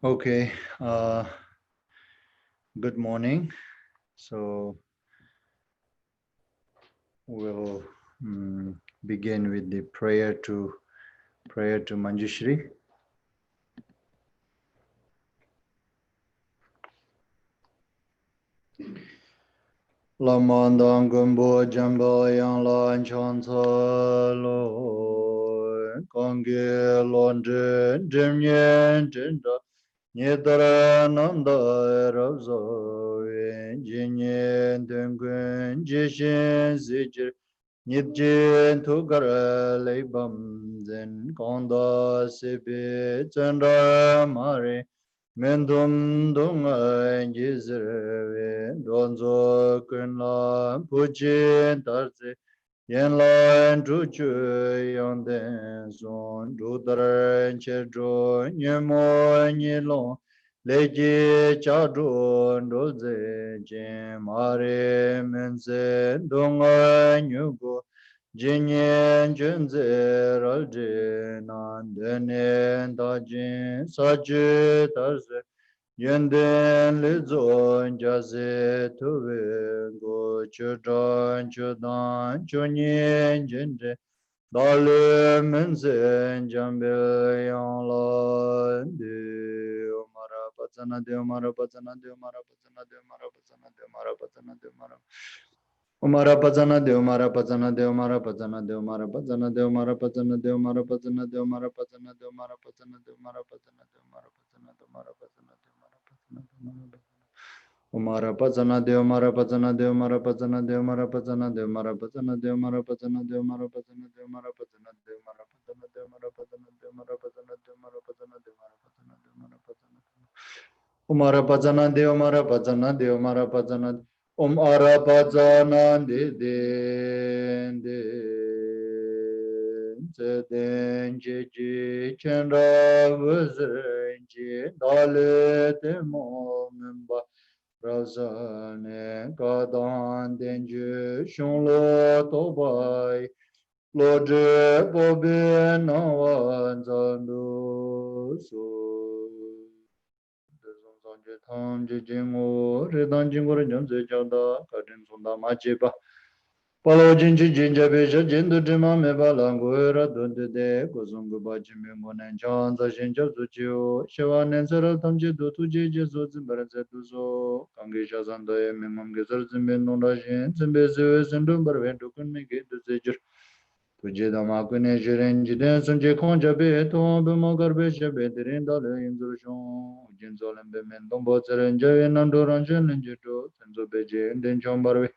Okay, good morning. So we'll begin with the prayer to Manjushri. Lamandang gumbo jambo yang lan chon sa lo kongi lon jem yen jen da Nyedara nanda rabzo jinyen denguen jishin zijir Nidjin tukara leibam zen konda sebi tsenda mare Mendum dunga jizrewe donzo kunla puchin tarze Yen lan chuchu yonden son rudar chedro nyemo nyilon leji chadro doze jen mare menze donga nyugo jinyen junze ralje nan denen dajin saje tarze Yenden lizon jaze tuve go chudan chudan chunyen jende dale menzen jambe yang la de omara patana de omara patana de omara patana de omara patana de omara patana de omara Umara pazana de umara pazana de umara pazana de umara pazana de umara pazana de umara pazana de umara pazana de umara pazana de umara pazana de umara pazana de umara pazana de umara pazana de umara Umara Pazana Deo Mara Pazana Deo Mara Pazana Deo Mara Pazana Deo Mara Pazana Deo Mara Pazana Deo Mara Pazana Deo Mara Pazana Deo Mara Pazana Deo Mara Pazana Deo Mara Pazana Deo Mara Pazana Deo Mara Pazana Deo Mara Pazana Umara Pazana Deo Mara Pazana Deo Mara Pazana Umara Pazana De De De Zeden Jeji Chandra Vazrenji Dale Te Momba Razane Kadan Denju Shunlo Tobai Loje Bobe Nawan Zandu Su Zanje Tamji Jingu Redan Jingu Renjamze Janda Kadin Sunda Machipa Palo Jinji Jinja Besha Jindu Dima Meba Languera Dunde De Kuzungu Baji Mimonen Janza Jinja Zuchio Shewa Nensera Tamji Dutu Jiji Zuzin Berenze Duzo Kangi Shazanda Mimam Gizar Zimbe Nunda Jin Zimbe Zive Zindum Barvendu Kunmi Gitu Zijir Tuje Dama Kune Shiren Jiden Sunje Konja Be Tom Bimo Garbe Shebe Dirin Dale Inzur Shon Jinzolem Be Mendom Botseren Jaye Nandoran Jen Linjito Tenzo Beje Inden Chombarwe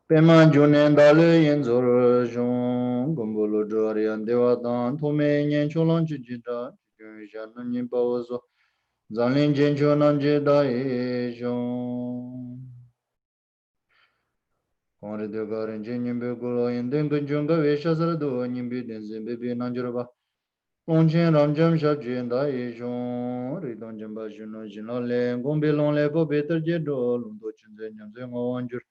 Pema Junen Dale Inzur Shon Gumbulu Dorian Devatan Tome Nyen Cholon Chijita Jun Shan Nin Pawazo Zanlin Jen Chonan Jedae Shon Kongre de garin jen nyimbe gulo yin den gun junga we shazara do nyimbe den zimbe bi nanjurba. Longchen ramjam shab jen da ye shon, ri don jamba shuno jino le, gombe long le po betar je do, lundo chunze nyamze ngawanjur.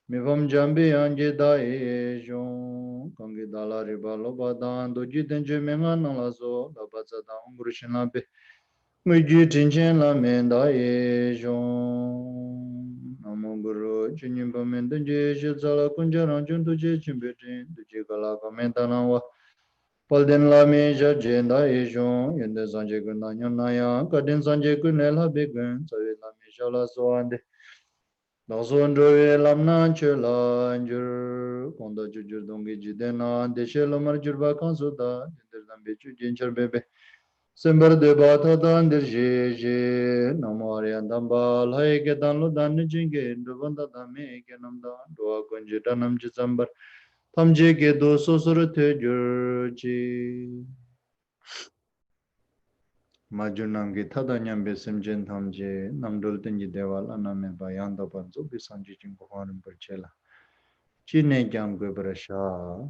Mi vam jambi anje da ye shon, kangi dala riba loba dan, do jiten je menga nala so, da baza da ungru shina be. Muji tinchen la men da ye shon. Namo Guru Chinyimpa Menten Je Shitsala Kunjaran Chuntu Je Chimpetin Tuji Kala Kamentana Wa Palden La Me Sha Jenda Yishon Yende Sanje Kuna Nyanaya Kadin Sanje Kuna La Begun Savi La Me Sha La Soande Dasun Joye Lamna Chela Anjur Konda Jujur Dongi Jidena Deshe Lamar Jurba Kansuda Jindir Dambi Chujin Bebe Sember de bata dan dirje je namare andamba lai ke dan lo dan jinge ndubanda dame ke namda doa kunje tanam je sambar tamje ke do sosur te jurji majunam ke thadanyam besim jen thamje namdul tenji dewal aname bayan da panzo bisanji jing bharam parchela chine jam go brasha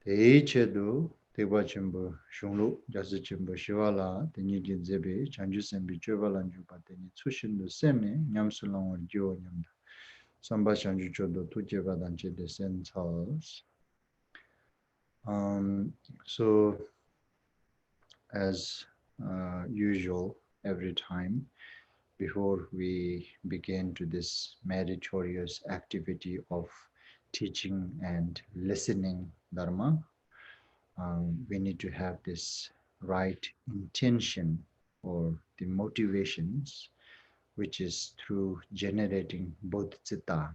Teichedu, Teba Chimbo, Shunglu, Jasi Chimbo, Shivala, Tenijin Zebe, Chanju Sembi, Chevalan Juba, Teni, Tsushindu Seme, Nyamsulang or Jo Nyamda, Samba Chanju Chodo, Tujeva Danche, the Sense House. So, as usual, every time, before we begin to this meritorious activity of teaching and listening Dharma, we need to have this right intention or the motivations, which is through generating bodhicitta.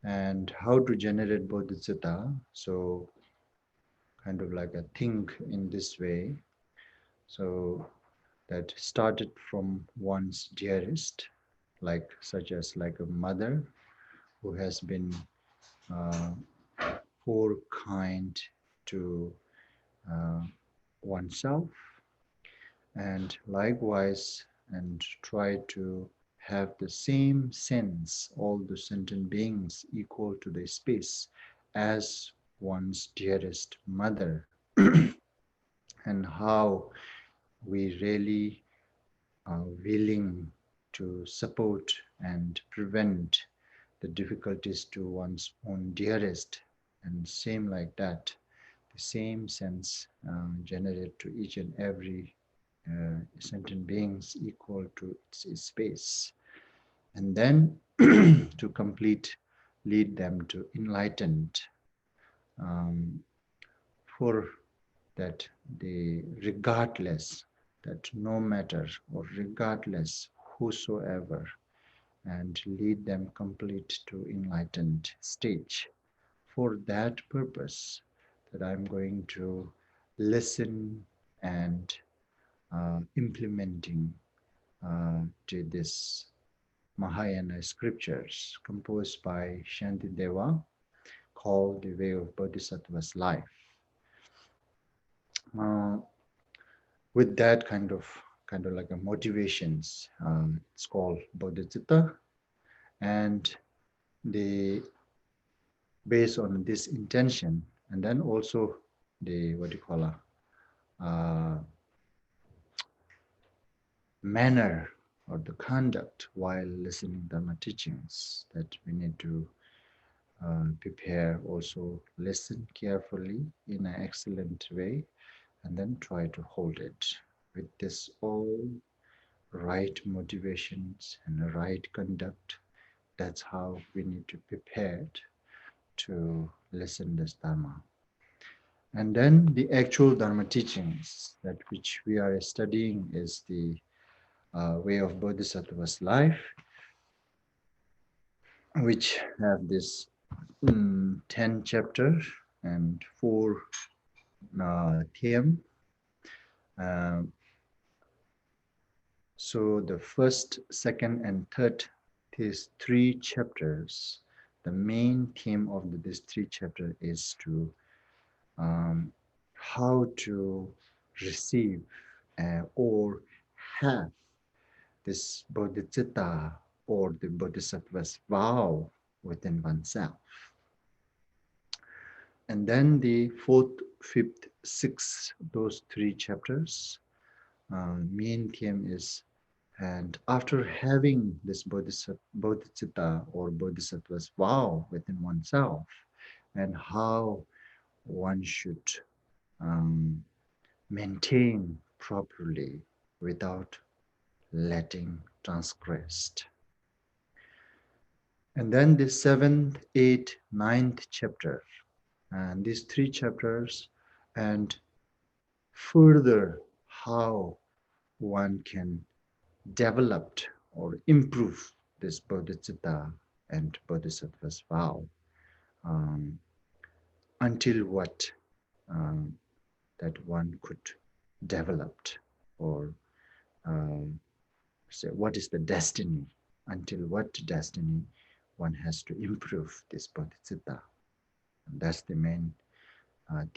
And how to generate bodhicitta? So, kind of like a think in this way. So, that started from one's dearest, like such as like a mother who has been uh, kind to uh, oneself, and likewise, and try to have the same sense, all the sentient beings equal to the space as one's dearest mother, and how we really are willing to support and prevent the difficulties to one's own dearest, and same like that, the same sense generated to each and every sentient beings equal to its space, and then to complete lead them to enlightenment, um, for that the regardless, that no matter or regardless whosoever, and lead them complete to enlightened stage. For that purpose, that I'm going to listen and implementing to this Mahayana scriptures composed by Shantideva called The Way of Bodhisattva's Life. With that kind of like a motivations, it's called Bodhicitta, and the based on this intention, and then also the manner or the conduct while listening Dharma teachings, that we need to prepare, also listen carefully in an excellent way, and then try to hold it with this all right motivations and the right conduct. That's how we need to prepare to listen this Dharma. And then the actual Dharma teachings that which we are studying is the way of Bodhisattva's life, which have this 10 chapters and 4 theme. So the first, second, and third, these 3 chapters, the main theme of this 3 chapters is to how to receive or have this bodhicitta or the bodhisattva's vow within oneself. And then the 4th, 5th, 6th, those 3 chapters, main theme is, and after having this bodhicitta or bodhisattva's vow within oneself, and how one should maintain properly without letting transgressed. And then the 7th, 8th, 9th chapter, and these 3 chapters, and further how one can develop or improve this bodhicitta and bodhisattva's vow, until what that one could develop, or say what is the destiny, until what destiny one has to improve this bodhicitta. And that's the main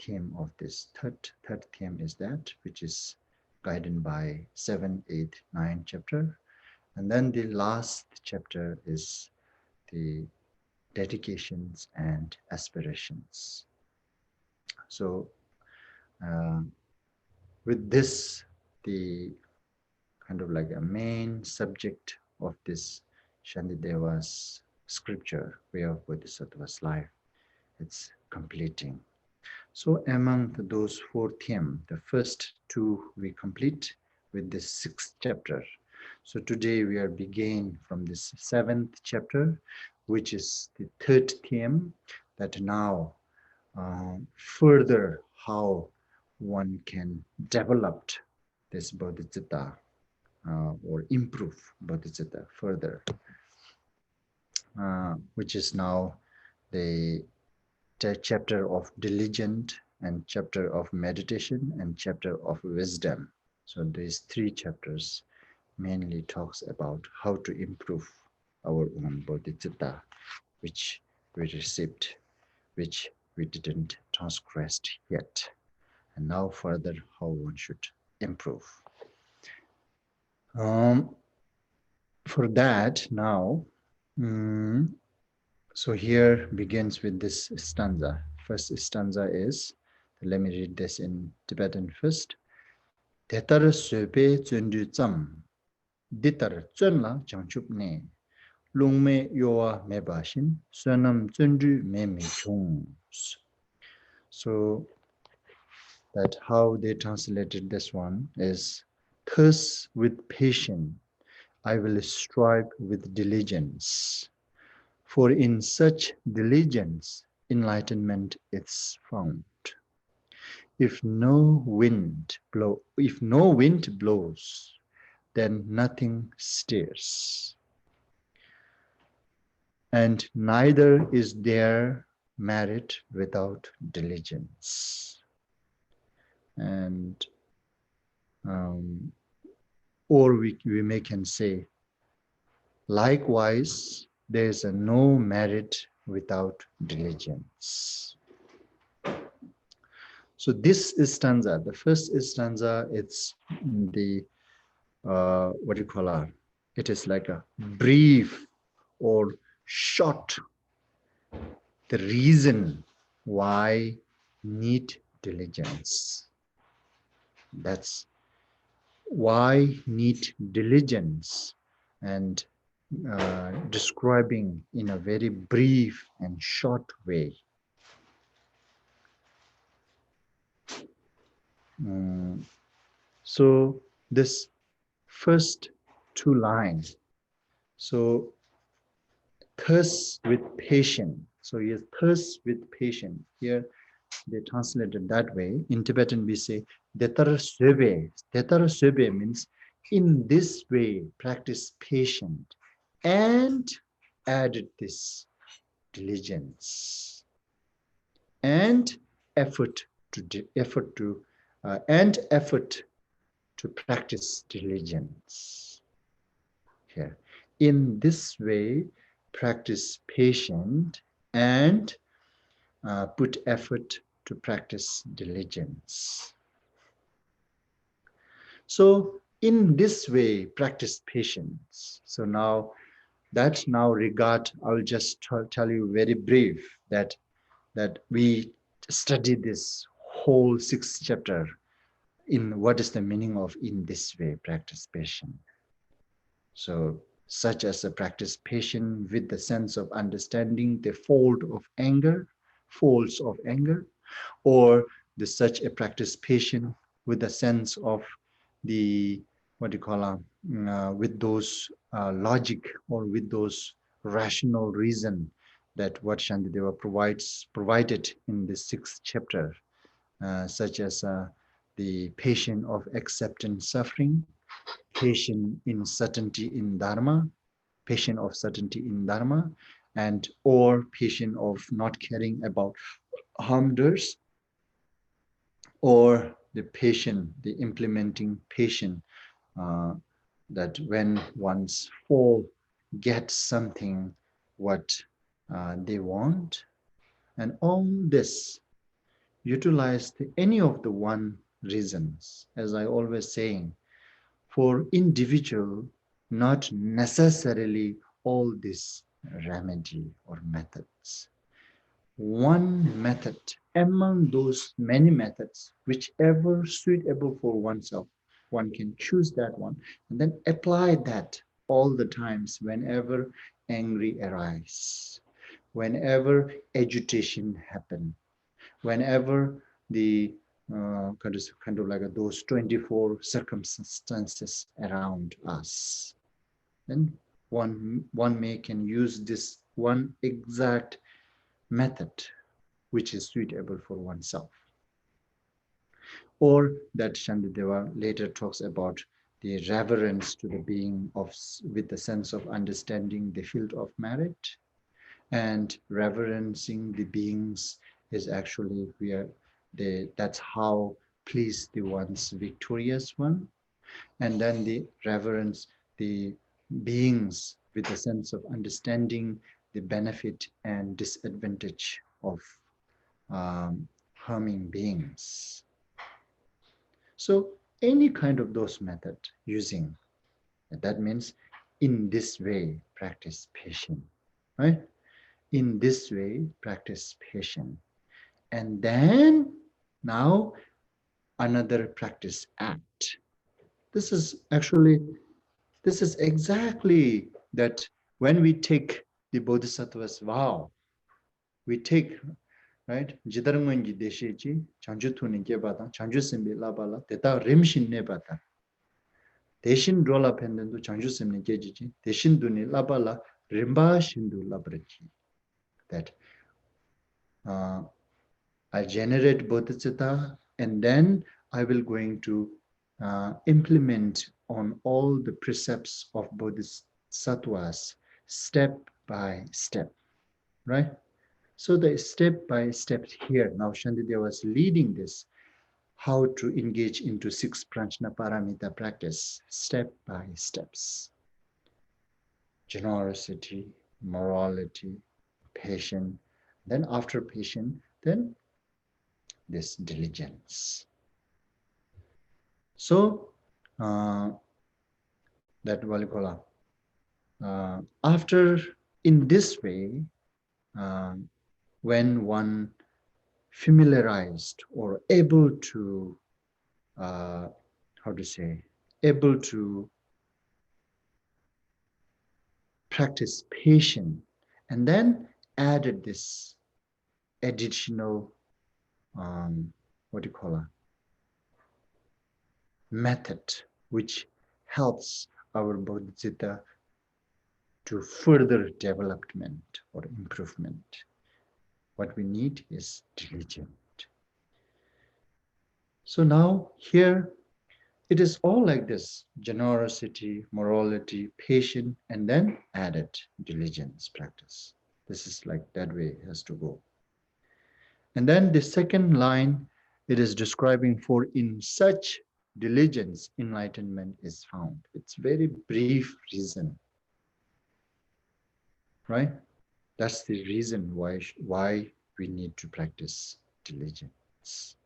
theme of this third theme is that, which is guided by 7, 8, 9 chapter. And then the last chapter is the dedications and aspirations. So with this, the kind of like a main subject of this Shantideva's scripture, Way of Bodhisattva's Life, it's completing. So among those 4 themes, the first 2 we complete with this 6th chapter. So today we are beginning from this 7th chapter, which is the 3rd theme, that now further how one can develop this bodhicitta or improve bodhicitta further, which is now the chapter of diligent, and chapter of meditation, and chapter of wisdom. So these 3 chapters mainly talks about how to improve our own bodhicitta, which we received, which we didn't transgress yet, and now further how one should improve. For that now, so here begins with this stanza. First stanza is, let me read this in Tibetan first. Tetar söpe zöndu tsam, ditar zönla changchup ne, lungme yowa mebashin, sönam zöndu me chungs. So that how they translated this one is, thus with patience I will strive with diligence. For in such diligence, enlightenment is found. If no wind blows, then nothing stirs. And neither is there merit without diligence. And Or we may can say, likewise, there is no merit without diligence. So this stanza, the first stanza, it's the, what do you call it? It is like a brief or short, the reason why need diligence. That's why need diligence, and describing in a very brief and short way. So this first two lines, so thirst with patience. So yes, thirst with patience. Here they translated that way. In Tibetan we say Detar Sebe. Detar Sebe means in this way practice patience and added this diligence and effort to practice diligence. Here, in this way, practice patience and put effort to practice diligence. So, in this way, practice patience. So now, regard, I will just tell you very brief that we study this whole sixth chapter in what is the meaning of in this way, practice patience. So such as a practice patience with the sense of understanding the folds of anger, or such a practice patience with the sense of the, what do you call with those logic or with those rational reason that what Shantideva provided in the sixth chapter, such as the patience of acceptance suffering, patient in certainty in Dharma, patient of certainty in Dharma, and or patient of not caring about harmers, or the patient, the implementing patient, that when one's fall gets something what they want, and all this utilize any of the one reasons, as I always saying, for individual, not necessarily all this remedy or methods. One method among those many methods, whichever suitable for oneself, one can choose that one and then apply that all the times whenever angry arises, whenever agitation happen, whenever the kind of like those 24 circumstances around us. Then one may can use this one exact method which is suitable for oneself. Or that Shantideva later talks about the reverence to the being of, with the sense of understanding the field of merit, and reverencing the beings is actually where that's how please the one's victorious one, and then the reverence the beings with a sense of understanding the benefit and disadvantage of harming beings. So any kind of those method using, that means in this way practice patience, right? In this way practice patience. And then now another practice act. This is exactly that when we take the Bodhisattva's vow, we take, right? Jidaranganji desheji, chanju thuni gebata, chanju simbi labala, teta rimshin nebata. Deshin rola pendendu chanju simni gejiji, deshin duni labala, rimba shindu labraji. That I generate bodhicitta, and then I will going to implement on all the precepts of bodhisattvas step by step, right? So the step by step here, now Shantideva was leading this. how to engage into 6 pranchana paramita practice step by steps. Generosity, morality, patience, then after patience, then this diligence. So that Valikola, after in this way, when one familiarized or able to, how to say, able to practice patience, and then added this additional, what do you call it, method, which helps our bodhicitta to further development or improvement. What we need is diligence. So now here, it is all like this: generosity, morality, patience, and then added diligence practice. This is like that way it has to go. And then the second line, it is describing for in such diligence, enlightenment is found. It's very brief reason, right? That's the reason why we need to practice diligence.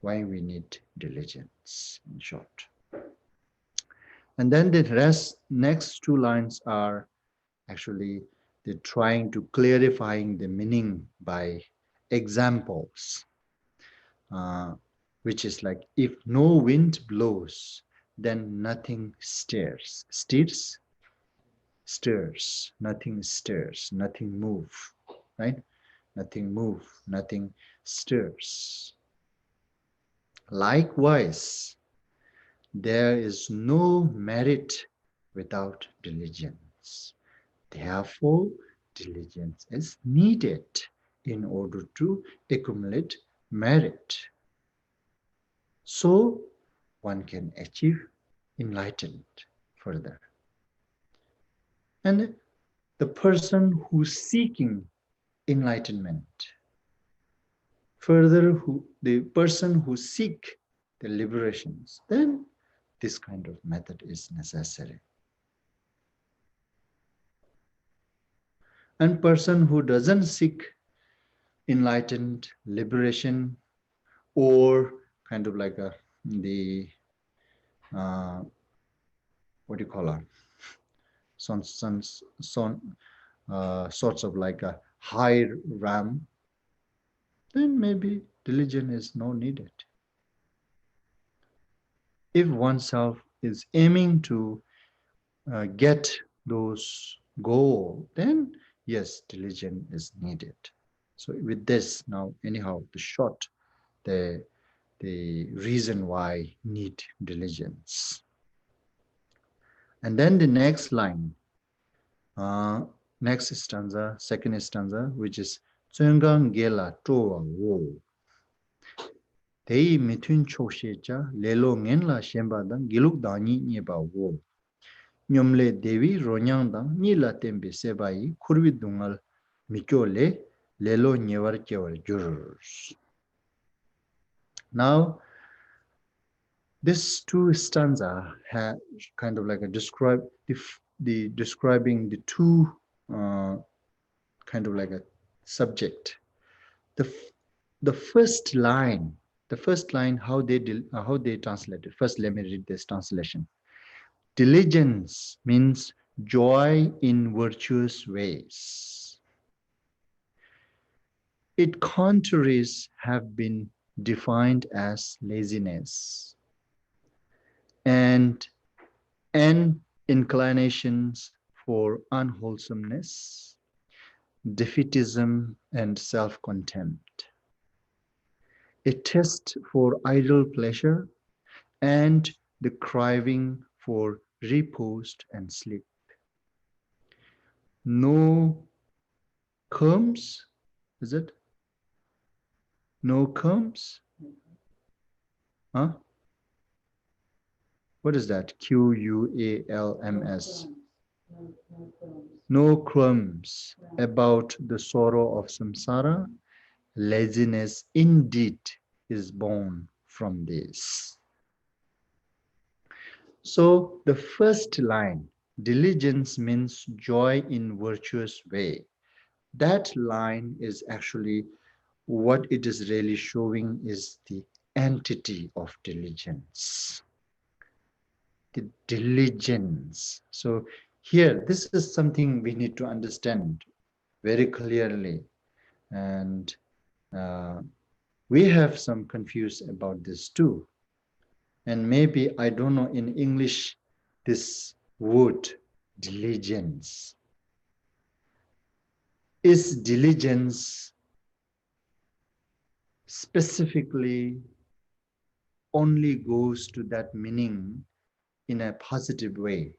Why we need diligence, in short. And then the next 2 lines are actually they're trying to clarifying the meaning by examples, which is like, if no wind blows, then nothing stirs. Stirs, nothing stirs, nothing move, right? Nothing move, nothing stirs. Likewise, there is no merit without diligence. Therefore, diligence is needed in order to accumulate merit. So one can achieve enlightenment further. And the person who's seeking enlightenment, further, the person who seek the liberations, then this kind of method is necessary. And person who doesn't seek enlightened liberation, or kind of like what do you call it? Sorts of like a high ram, then maybe diligence is no needed. If oneself is aiming to get those goals, then yes, diligence is needed. So with this now, anyhow, the reason why need diligence. And then the next line, next stanza, second stanza, which is Tsungang Gela Toa Wo. Tei mitun choshecha lelo ngen la shemba dang giluk dani nyeba wo. Nyomle devi ronyang dang ni la tembe sebai kurvi dungal mikyo le lelo nyewar kewar jururs. Now, this 2 stanza have kind of like a describing the 2 kind of like a subject. The first line, how they translate it. First, let me read this translation. Diligence means joy in virtuous ways. Its contraries have been defined as laziness and inclinations for unwholesomeness, defeatism, and self-contempt. A taste for idle pleasure and the craving for repose and sleep. No comes, is it? No comes? Huh? What is that? Qualms. No crumbs about the sorrow of samsara. Laziness indeed is born from this. So the first line, diligence means joy in virtuous way. That line is actually what it is really showing is the entity of diligence. The diligence. So here, this is something we need to understand very clearly. And we have some confused about this too. And maybe, I don't know, in English, this word, diligence. Is diligence specifically only goes to that meaning in a positive way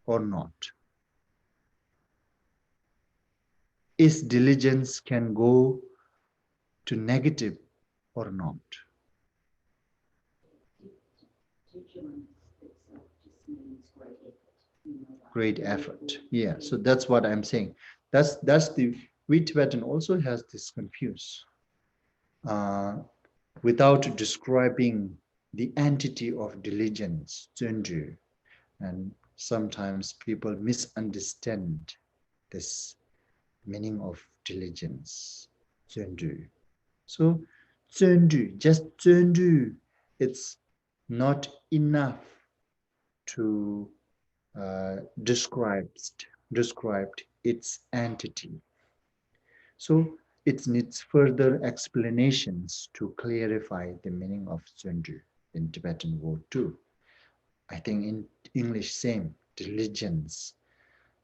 or not? Is diligence can go to negative or not? Great effort. Yeah, so that's what I'm saying. That's the, we Tibetan also has this confuse. Without describing the entity of diligence, zhenju, and sometimes people misunderstand this meaning of diligence, zhenju. So zhenju, just zhenju, it's not enough to describe its entity. So it needs further explanations to clarify the meaning of zhenju in Tibetan word too. I think in English same, diligence.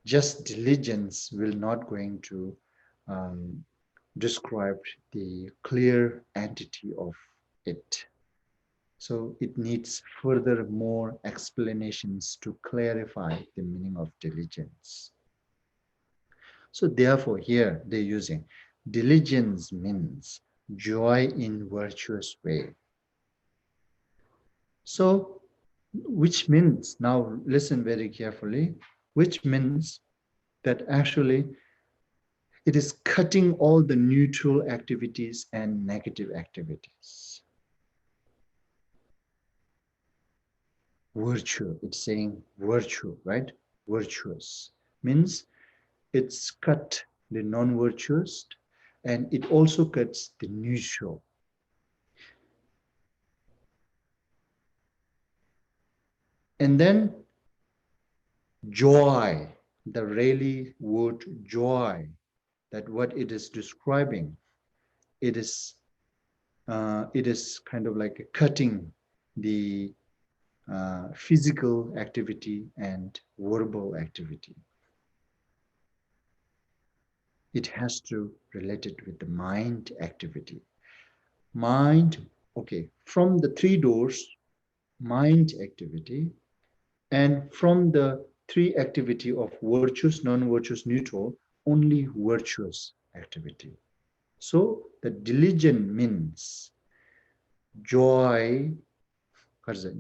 Just diligence will not going to describe the clear entity of it. So it needs further more explanations to clarify the meaning of diligence. So therefore here they're using diligence means joy in virtuous way. So which means, now listen very carefully, which means that actually it is cutting all the neutral activities and negative activities. Virtue, it's saying virtue, right? Virtuous means it's cut the non-virtuous and it also cuts the neutral. And then joy, the really word joy, that what it is describing, it is kind of like cutting the physical activity and verbal activity. It has to relate it with the mind activity. Mind, okay, from the three doors, mind activity, and from the three activity of virtuous, non-virtuous, neutral, only virtuous activity. So the diligent means joy,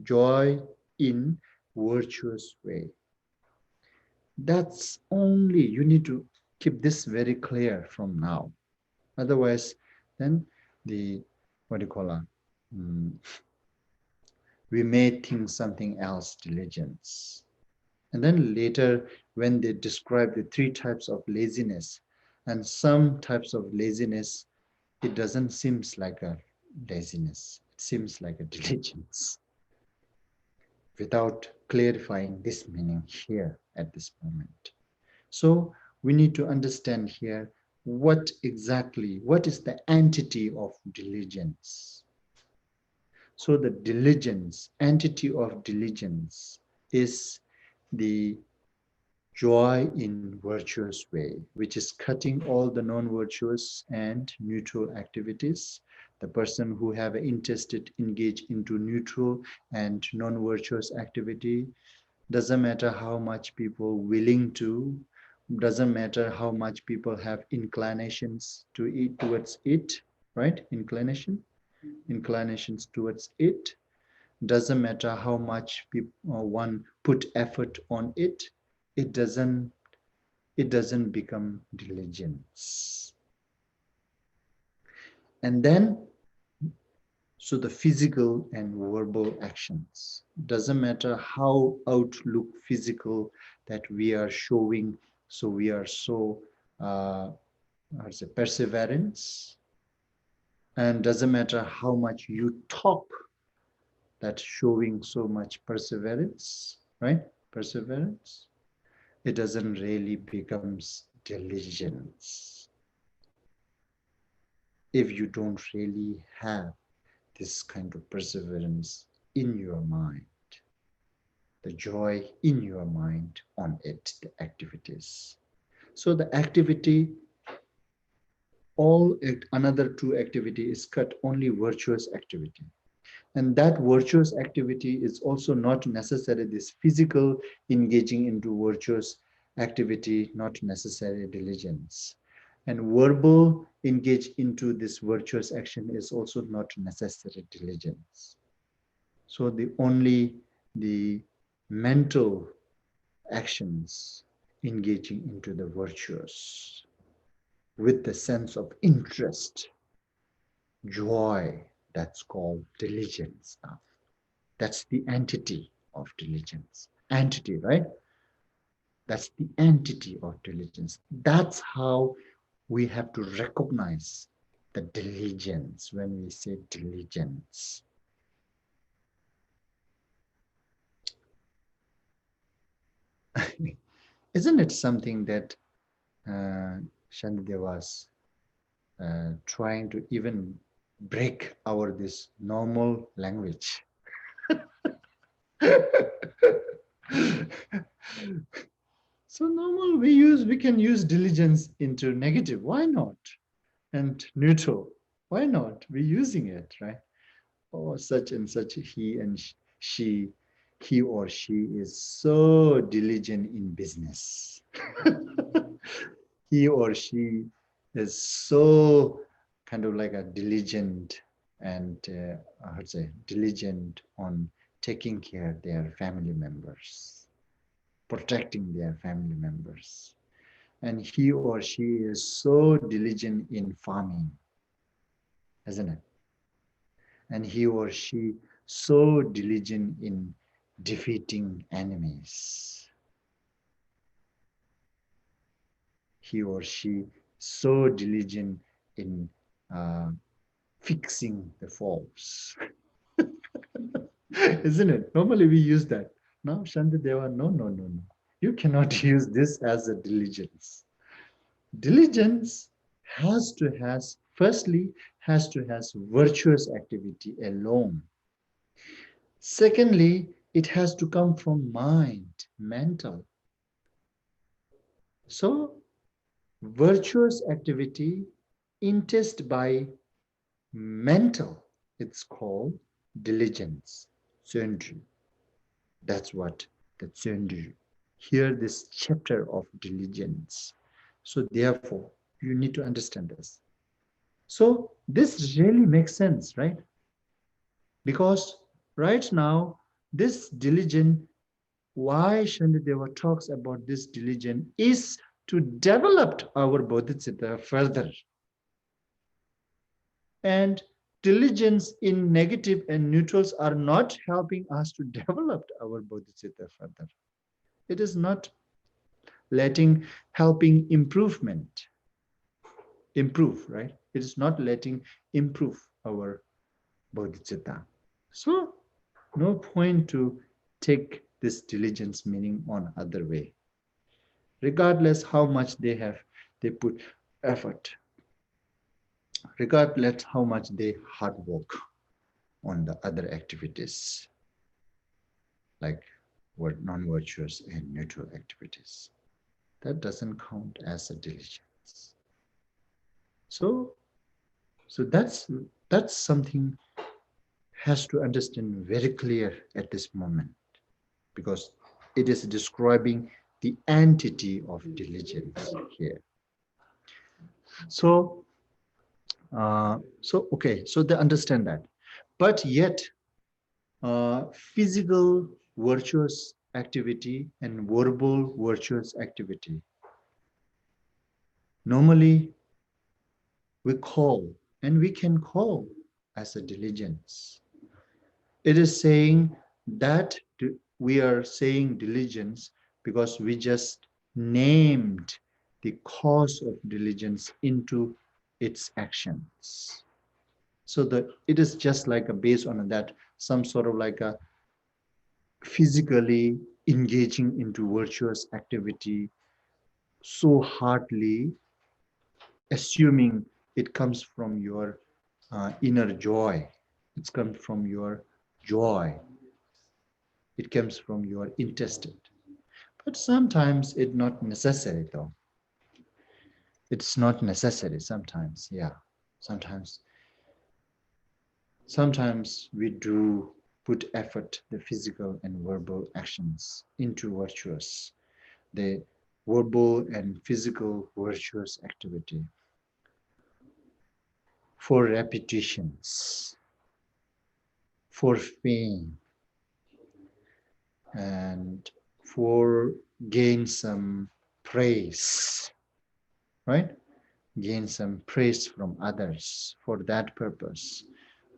joy in virtuous way. That's only, you need to keep this very clear from now. Otherwise, then the, what do you call it? We may think something else, diligence. And then later, when they describe the three types of laziness, and some types of laziness, it doesn't seem like a laziness. It seems like a diligence. Without clarifying this meaning here at this moment. So we need to understand here what exactly, what is the entity of diligence. So the diligence, entity of diligence is the joy in virtuous way, which is cutting all the non-virtuous and neutral activities. The person who have interested, engage into neutral and non-virtuous activity, doesn't matter how much people willing to, doesn't matter how much people have inclinations to it, towards it, right? Inclinations towards it. Doesn't matter how much people, one put effort on it, it doesn't become diligence. And then So the physical and verbal actions, doesn't matter how outlook physical that we are showing, so we are so perseverance, and doesn't matter how much you talk, that's showing so much perseverance, right? Perseverance, it doesn't really becomes diligence if you don't really have this kind of perseverance in your mind, the joy in your mind on it, the activities. So the activity, another two activity is cut only virtuous activity. And that virtuous activity is also not necessarily this physical engaging into virtuous activity, not necessarily diligence. And verbal engage into this virtuous action is also not necessary diligence. So the mental actions engaging into the virtuous with the sense of interest, joy, that's called diligence now. That's the entity of diligence. Entity, right? That's the entity of diligence. That's how we have to recognize the diligence when we say diligence. Isn't it something that Shantideva's trying to even break our this normal language? So normal we can use diligence into negative. Why not? And neutral. Why not? We're using it, right? Oh, such and such he and she, he or she is so diligent in business. He or she is so kind of like a diligent and how to say diligent on taking care of their family members, protecting their family members. And he or she is so diligent in farming, isn't it? And he or she so diligent in defeating enemies. He or she so diligent in fixing the faults. Isn't it? Normally we use that. Now Shantideva, no. You cannot use this as a diligence. Diligence firstly has to has virtuous activity alone. Secondly, it has to come from mind, mental. So virtuous activity intest by mental, it's called diligence, Zöndu. That's what the Zöndu. Here, this chapter of diligence. So therefore, you need to understand this. So this really makes sense, right? Because right now, this diligence, why Shantideva talks about this diligence is to develop our bodhicitta further. And diligence in negative and neutrals are not helping us to develop our bodhicitta further. It is not helping improve, right? It is not letting improve our bodhicitta. So no point to take this diligence meaning on other way. Regardless how much they put effort, regardless how much they hard work on the other activities, like non-virtuous and neutral activities. That doesn't count as a diligence. So that's something has to understand very clear at this moment, because it is describing the entity of diligence here. So okay, so they understand that, but yet physical virtuous activity and verbal virtuous activity, normally we call, and we can call as a diligence. It is saying that we are saying diligence because we just named the cause of diligence into its actions. So it is just like a based on that, some sort of like a physically engaging into virtuous activity so hardly, assuming it comes from your inner joy. It comes from your joy. It comes from your intestine. But sometimes it's not necessary though. It's not necessary sometimes, yeah. Sometimes we do put effort, the physical and verbal actions into virtuous. The verbal and physical virtuous activity for repetitions, for fame, and for gain some praise, right? Gain some praise from others for that purpose,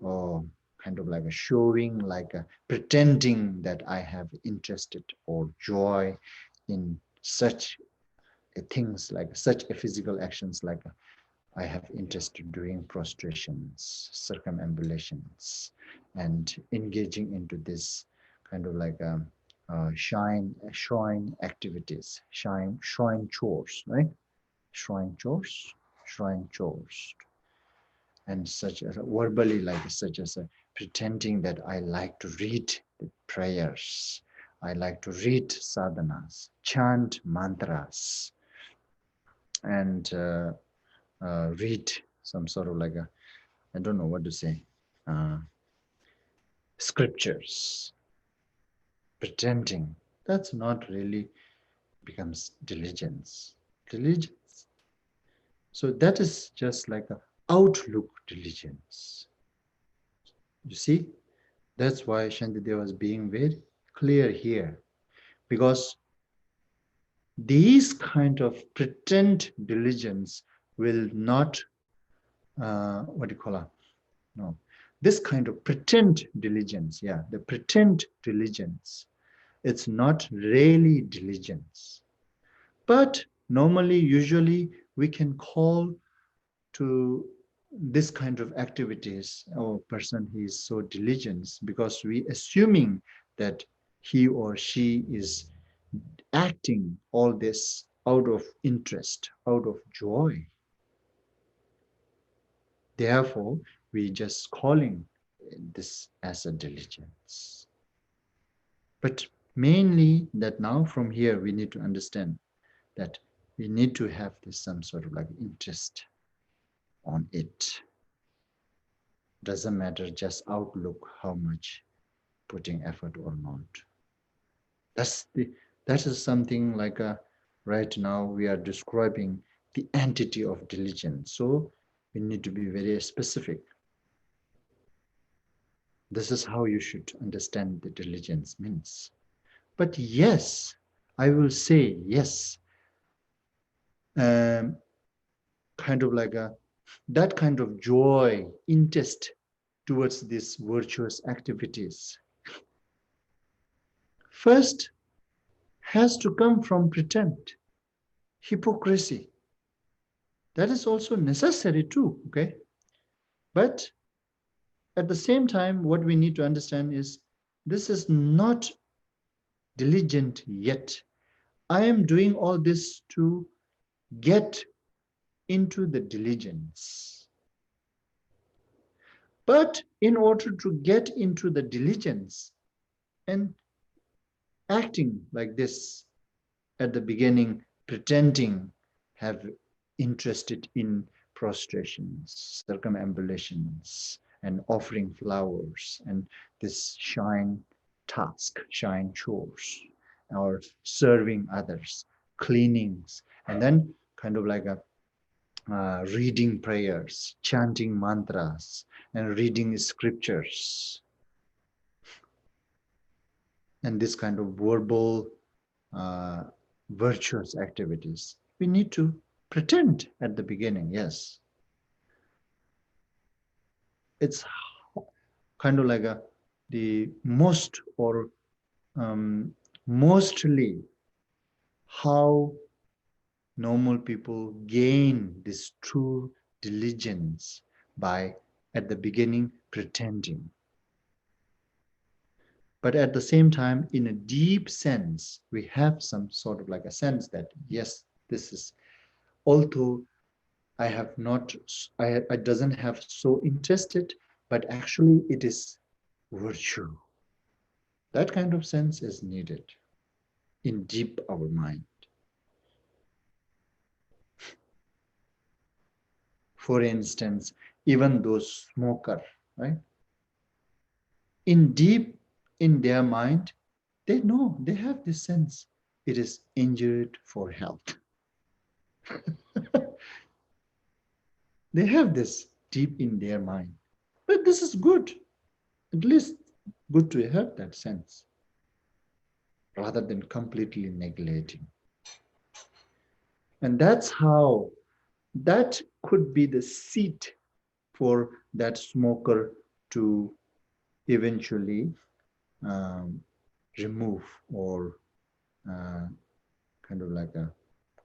or kind of like a showing, like a pretending that I have interested or joy in such things, like such a physical actions, like I have interest in doing prostrations, circumambulations, and engaging into this kind of like shrine activities, shrine chores, right? Shrine chores, and such as verbally, like such as pretending that I like to read the prayers, I like to read sadhanas, chant mantras, and read some sort of like a, I don't know what to say, uh, scriptures, pretending. That's not really becomes diligence. Diligence. So that is just like a outlook diligence. You see, that's why Shantideva was being very clear here, because these kind of pretend diligence will not, what do you call it? No, this kind of pretend diligence, yeah, the pretend diligence, it's not really diligence. But normally, usually, we can call to this kind of activities, or person, he is so diligent, because we assuming that he or she is acting all this out of interest, out of joy. Therefore, we just calling this as a diligence. But mainly that now from here we need to understand that we need to have this some sort of like interest on it. Doesn't matter just outlook how much putting effort or not. That is something like a, right now we are describing the entity of diligence. So we need to be very specific. This is how you should understand the diligence means. But yes, I will say yes, kind of like that kind of joy, interest towards these virtuous activities, first has to come from pretend, hypocrisy. That is also necessary too, okay? But at the same time, what we need to understand is this is not diligent yet. I am doing all this to get into the diligence. But in order to get into the diligence and acting like this at the beginning, pretending have interested in prostrations, circumambulations, and offering flowers, and this shine task, shine chores, or serving others, cleanings, and then kind of like a reading prayers, chanting mantras, and reading scriptures, and this kind of verbal uh, virtuous activities. We need to pretend at the beginning, yes. It's kind of like the most or mostly how normal people gain this true diligence by at the beginning pretending. But at the same time, in a deep sense, we have some sort of like a sense that, yes, this is, although I have not, I doesn't have so interested, but actually it is virtue. That kind of sense is needed in deep our mind. For instance, even those smoker, right? In deep in their mind, they know, they have this sense, it is injured for health. They have this deep in their mind. But this is good. At least good to have that sense, rather than completely neglecting. And that's how, that could be the seed for that smoker to eventually remove or kind of like a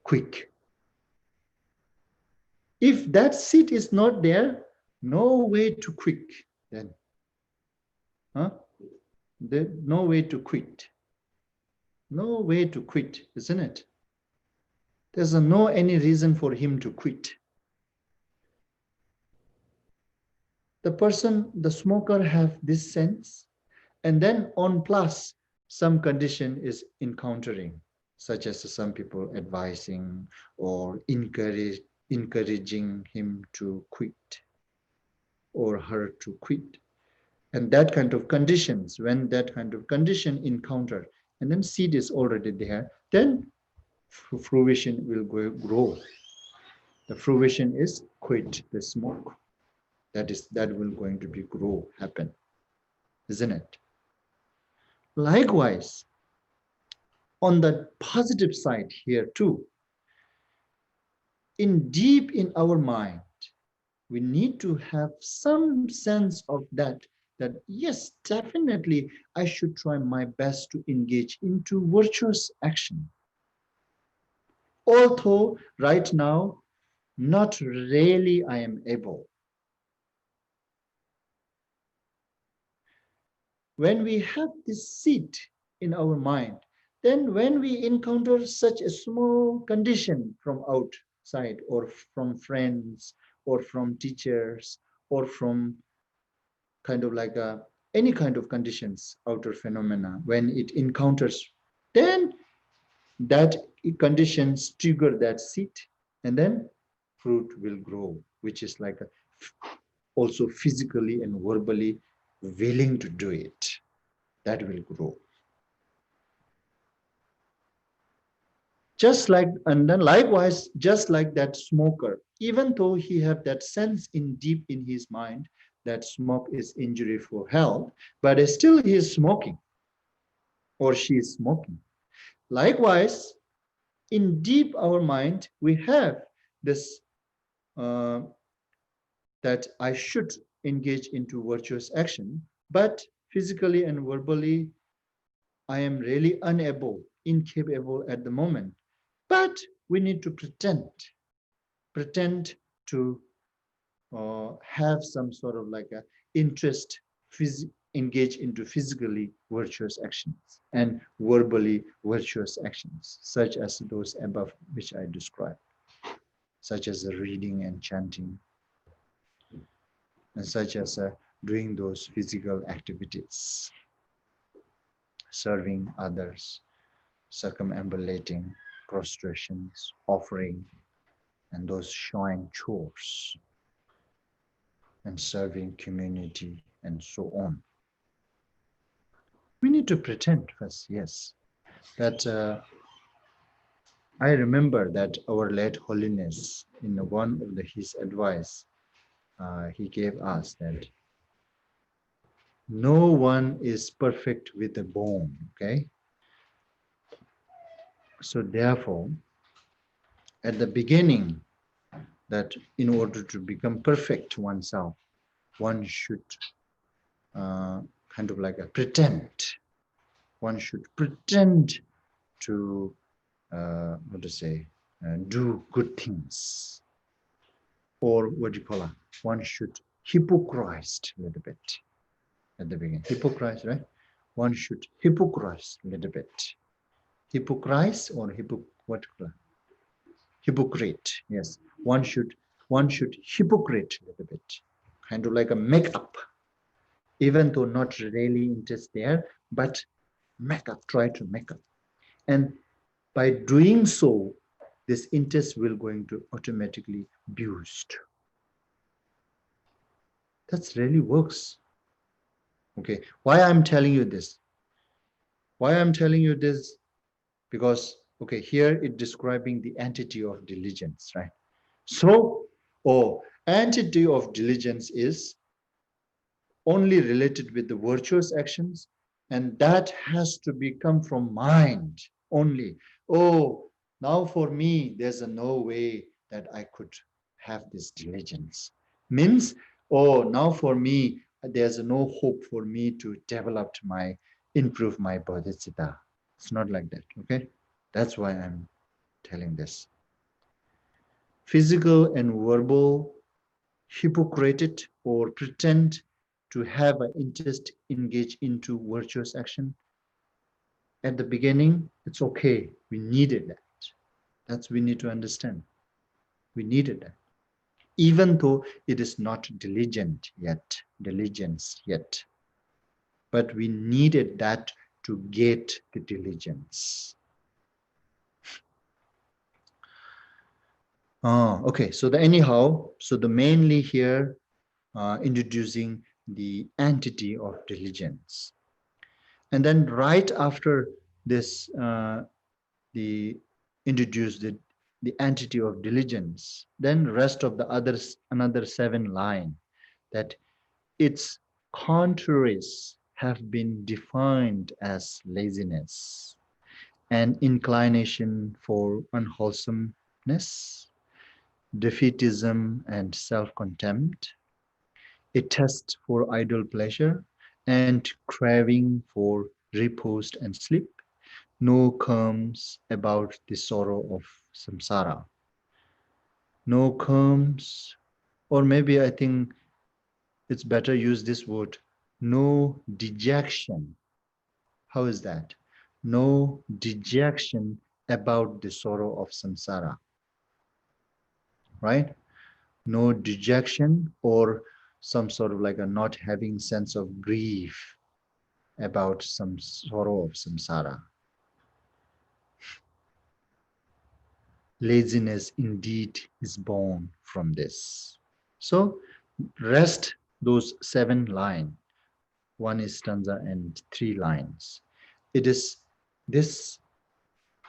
quick. If that seed is not there, no way to quick then. There's no way to quit. No way to quit, isn't it? There's no any reason for him to quit. The person, the smoker have this sense, and then on plus some condition is encountering, such as some people advising or encouraging him to quit or her to quit. And that kind of conditions, when that kind of condition encounter, and then seed is already there, then fruition will grow. The fruition is quit the smoke. That will going to be grow, happen, isn't it? Likewise, on the positive side here too, in deep in our mind, we need to have some sense of that yes, definitely I should try my best to engage into virtuous action. Although right now, not really I am able. When we have this seed in our mind, then when we encounter such a small condition from outside or from friends or from teachers or from kind of like any kind of conditions, outer phenomena, when it encounters, then that conditions trigger that seed and then fruit will grow, which is like also physically and verbally willing to do it. That will grow. Just like, and then likewise, just like that smoker, even though he have that sense in deep in his mind that smoke is injury for health, but still he is smoking or she is smoking. Likewise, in deep our mind, we have this that I should engage into virtuous action, but physically and verbally, I am really unable, incapable at the moment. But we need to pretend to have some sort of like a interest, engage into physically virtuous actions and verbally virtuous actions, such as those above which I described, such as the reading and chanting, and such as doing those physical activities, serving others, circumambulating, prostrations, offering, and those showing chores, and serving community, and so on. We need to pretend first, yes, that I remember that our late Holiness, in one of his advice, he gave us that no one is perfect with a bone, okay? So therefore, at the beginning, that in order to become perfect oneself, one should kind of like a pretend. One should pretend to, what to say, do good things. Or what do you call it? One should hypocrite a little bit at the beginning. Hypocrite, right? One should hypocrite a little bit. Hypocrite or what? Hypocrite. Yes, one should hypocrite a little bit, kind of like a make-up, even though not really interest there, but make up, try to make up, and by doing so, this interest will going to automatically boost. That's really works. Okay, why I'm telling you this? Why I'm telling you this? Because, okay, here it's describing the entity of diligence, right? So, entity of diligence is only related with the virtuous actions, and that has to become from mind only. Oh, now for me, there's no way that I could have this diligence. Means, oh, now for me, there's no hope for me to improve my bodhicitta. It's not like that, okay? That's why I'm telling this. Physical and verbal, hypocrite or pretend to have an interest engage into virtuous action. At the beginning, it's okay. We needed that. That's we need to understand. We needed that. Even though it is not diligence yet. But we needed that to get the diligence. Okay, so the mainly here introducing the entity of diligence. And then right after this, the introduce the entity of diligence, then rest of the others, another 7 line, that its contraries have been defined as laziness and inclination for unwholesomeness, defeatism and self-contempt, a thirst for idle pleasure, and craving for repose and sleep. No comes about the sorrow of samsara. No comes, or maybe I think it's better use this word, no dejection. How is that? No dejection about the sorrow of samsara, right? No dejection or some sort of like a not having sense of grief about some sorrow of samsara. Laziness indeed is born from this. So rest those 7 lines, 1 stanza and 3 lines. It is this.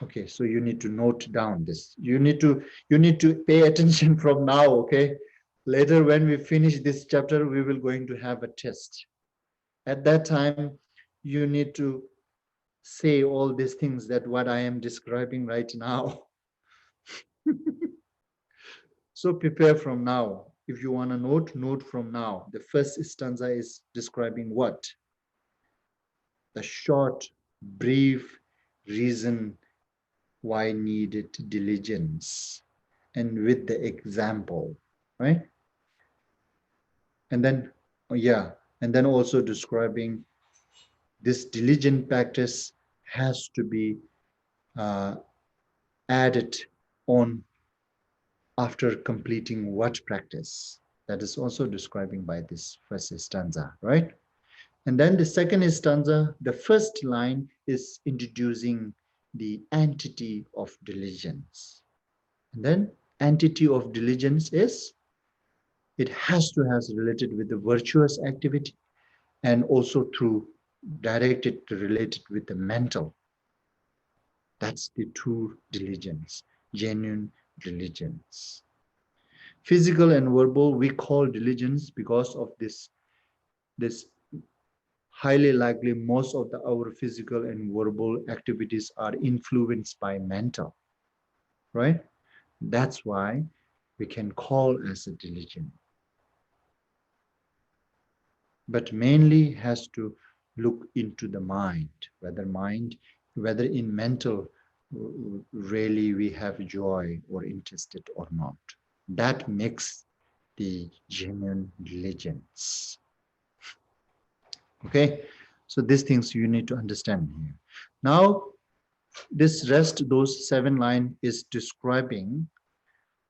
Okay, so you need to note down this. You need to pay attention from now, okay? Later when we finish this chapter, we will going to have a test. At that time, you need to say all these things that what I am describing right now. So prepare from now. If you want to note from now. The first stanza is describing what? The short, brief reason why needed diligence, and with the example, right? And then, and then also describing this diligent practice has to be added on after completing what practice. That is also describing by this first stanza, right? And then the second stanza, the first line is introducing the entity of diligence. And then entity of diligence is, it has to has related with the virtuous activity and also through directed related with the mental. That's the true diligence, genuine diligence. Physical and verbal, we call diligence because of this highly likely most of our physical and verbal activities are influenced by mental, right? That's why we can call as a diligent. but mainly has to look into the mind, whether in mental really we have joy or interested or not. That makes the genuine diligence. Okay, so these things you need to understand here. Now, this rest, those 7 lines is describing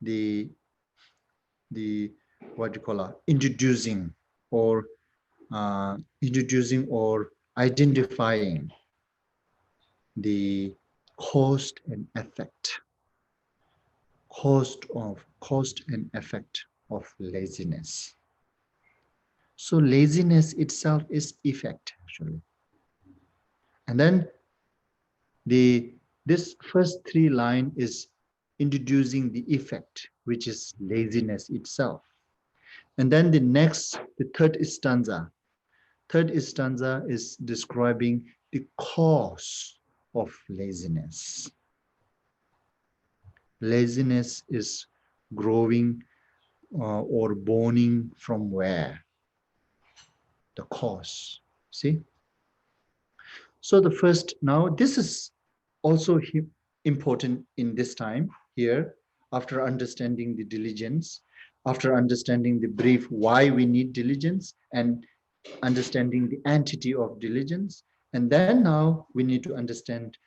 the what you call introducing or identifying the cause and effect, cause and effect of laziness. So laziness itself is effect actually, and then this first 3 line is introducing the effect, which is laziness itself. And then the third stanza is describing the cause of laziness. Laziness is growing or borning from where? The cause. See? So the first, now this is also important in this time here, after understanding the diligence, after understanding the brief why we need diligence and understanding the entity of diligence, and then now we need to understand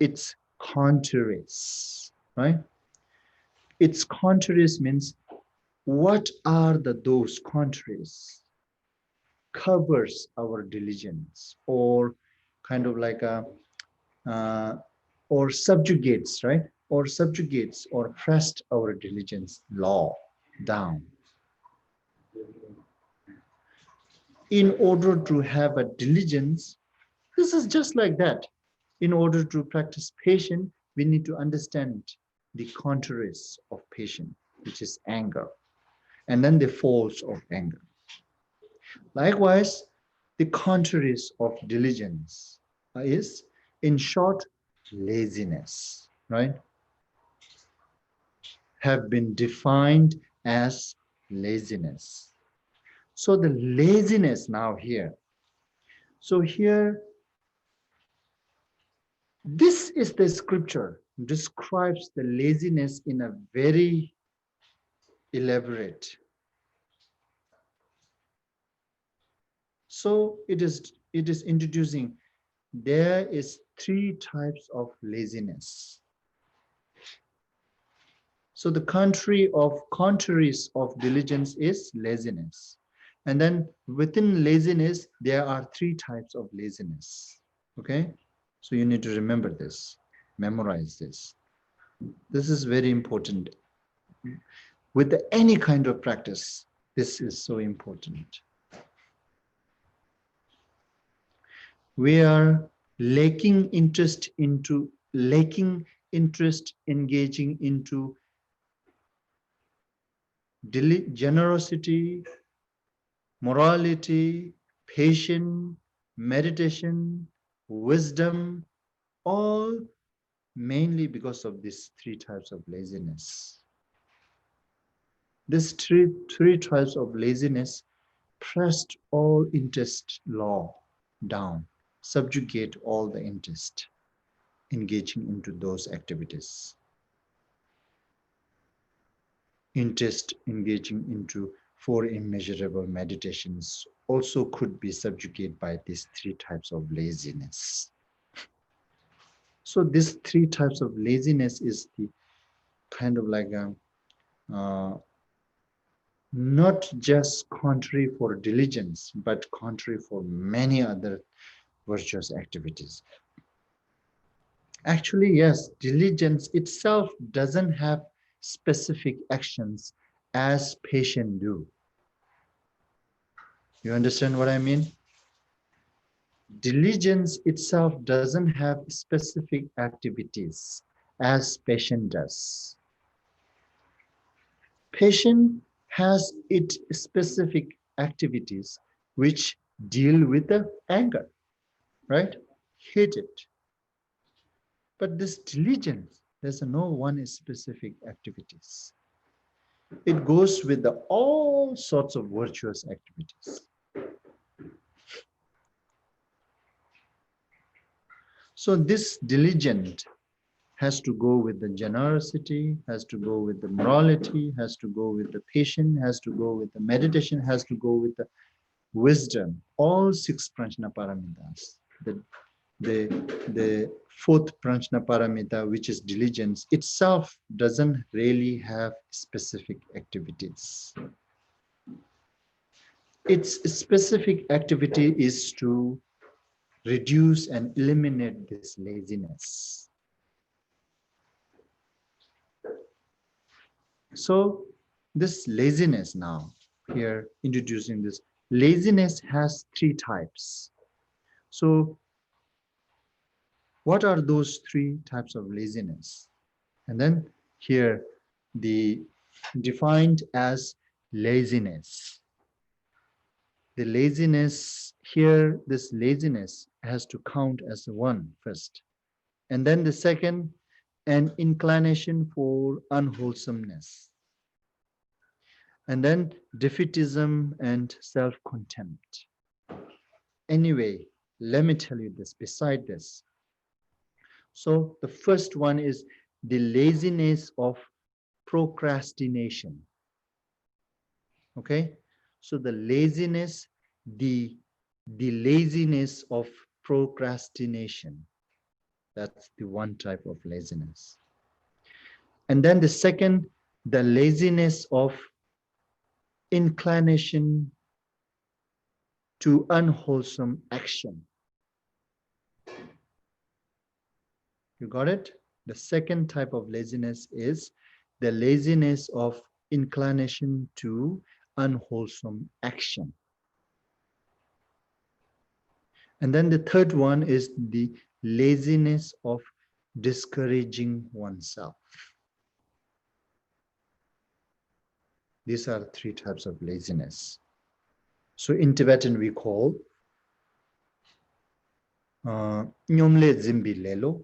its contraries, right? Its contraries means what are those contraries covers our diligence, or kind of like or subjugates, right? Or subjugates or pressed our diligence law down. In order to have a diligence, this is just like that. In order to practice patience, we need to understand the contraries of patience, which is anger, and then the faults of anger. Likewise, the contraries of diligence is, in short, laziness, right? Have been defined as laziness. So the laziness now here. So here, this is the scripture describes the laziness in a very elaborate. So it is introducing, there is 3 types of laziness. So the contraries of diligence is laziness. And then within laziness, there are 3 types of laziness. Okay? So you need to remember this, memorize this. This is very important. With any kind of practice, this is so important. We are lacking interest engaging into generosity, morality, patience, meditation, wisdom, all mainly because of these 3 types of laziness. These three types of laziness pressed all interest law down, subjugate all the interest engaging into those activities. Interest engaging into 4 immeasurable meditations also could be subjugated by these 3 types of laziness. So these 3 types of laziness is the kind of like not just contrary for diligence, but contrary for many other virtuous activities. Actually, yes, diligence itself doesn't have specific actions as patience do. You understand what I mean? Diligence itself doesn't have specific activities as patience does. Patience has its specific activities which deal with the anger, right? Hate it. But this diligence, there's no one specific activities. It goes with all sorts of virtuous activities. So this diligent has to go with the generosity, has to go with the morality, has to go with the patience, has to go with the meditation, has to go with the wisdom. All six pranjna paramitas. The fourth pranjna paramita, which is diligence, itself doesn't really have specific activities. Its specific activity is to reduce and eliminate this laziness. So this laziness now, here introducing this, laziness has three types. So what are those three types of laziness? And then here the defined as laziness. The laziness here, this laziness has to count as one first. And then the second, an inclination for unwholesomeness. And then defeatism and self-contempt. Anyway, let me tell you this, beside this. So the first one is the laziness of procrastination. Okay, so the laziness of procrastination. That's the one type of laziness. And then the second, the laziness of inclination to unwholesome action. You got it? The second type of laziness is the laziness of inclination to unwholesome action. And then the third one is the laziness of discouraging oneself. These are three types of laziness. So in Tibetan we call nyomle zimbi lelo,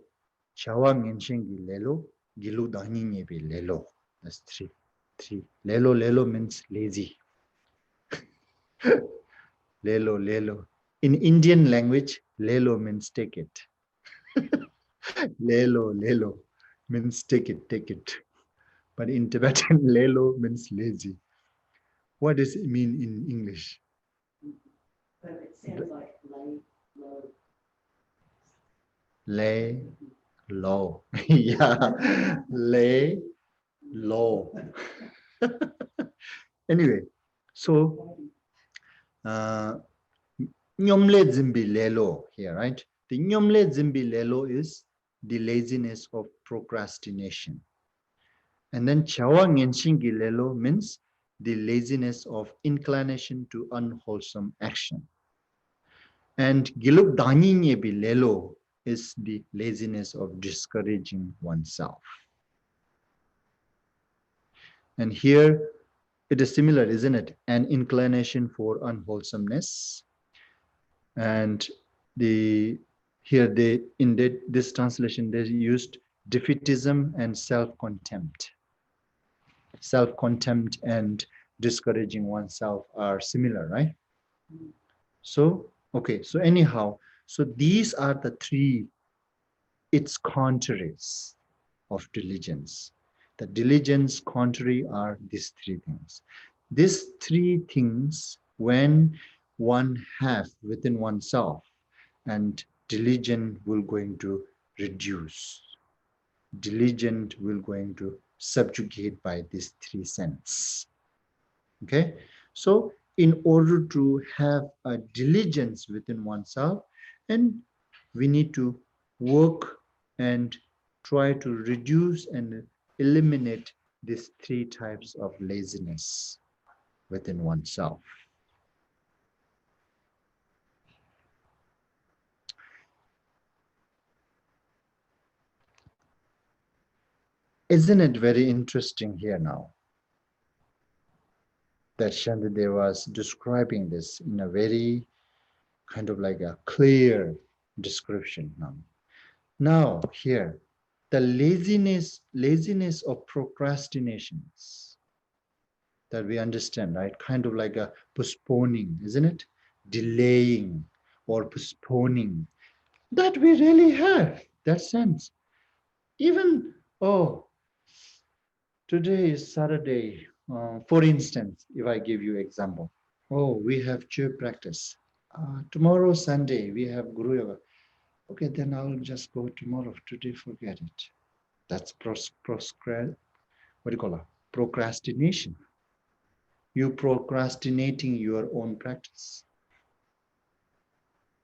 chawa ngenshengi lelo, gilu dani nyebi lelo. That's three. Lelo means lazy. Lelo. In Indian language, lelo means take it. Lelo means take it. But in Tibetan, lelo means lazy. What does it mean in English? But it sounds like lay low. Lay low. Yeah, lay low. Anyway, so nyomle zimbi lelo here, right? The nyomle zimbi lelo is the laziness of procrastination. And then chawa ngenshingi lelo means the laziness of inclination to unwholesome action. And giluk dani nyebi lelo is the laziness of discouraging oneself. And here it is similar, isn't it? An inclination for unwholesomeness. And in this translation, they used defeatism and self-contempt. Self-contempt and discouraging oneself are similar, right? So, okay, so anyhow, so these are the three, its contraries of diligence. The diligence contrary are these three things. These three things, when one has within oneself, and diligence will going to reduce. Diligent will going to subjugate by these three senses. Okay, so in order to have a diligence within oneself, and we need to work and try to reduce and eliminate these three types of laziness within oneself. Isn't it very interesting here now that Shantideva was describing this in a very kind of like a clear description now. Now here, the laziness of procrastinations that we understand, right? Kind of like a postponing, isn't it? Delaying or postponing. That we really have that sense. Even, oh, today is Saturday. For instance, if I give you example, oh, we have cheer practice. Tomorrow Sunday we have Guru Yoga. Okay, then I'll just go tomorrow. Today, forget it. That's what do you call it? Procrastination. You procrastinating your own practice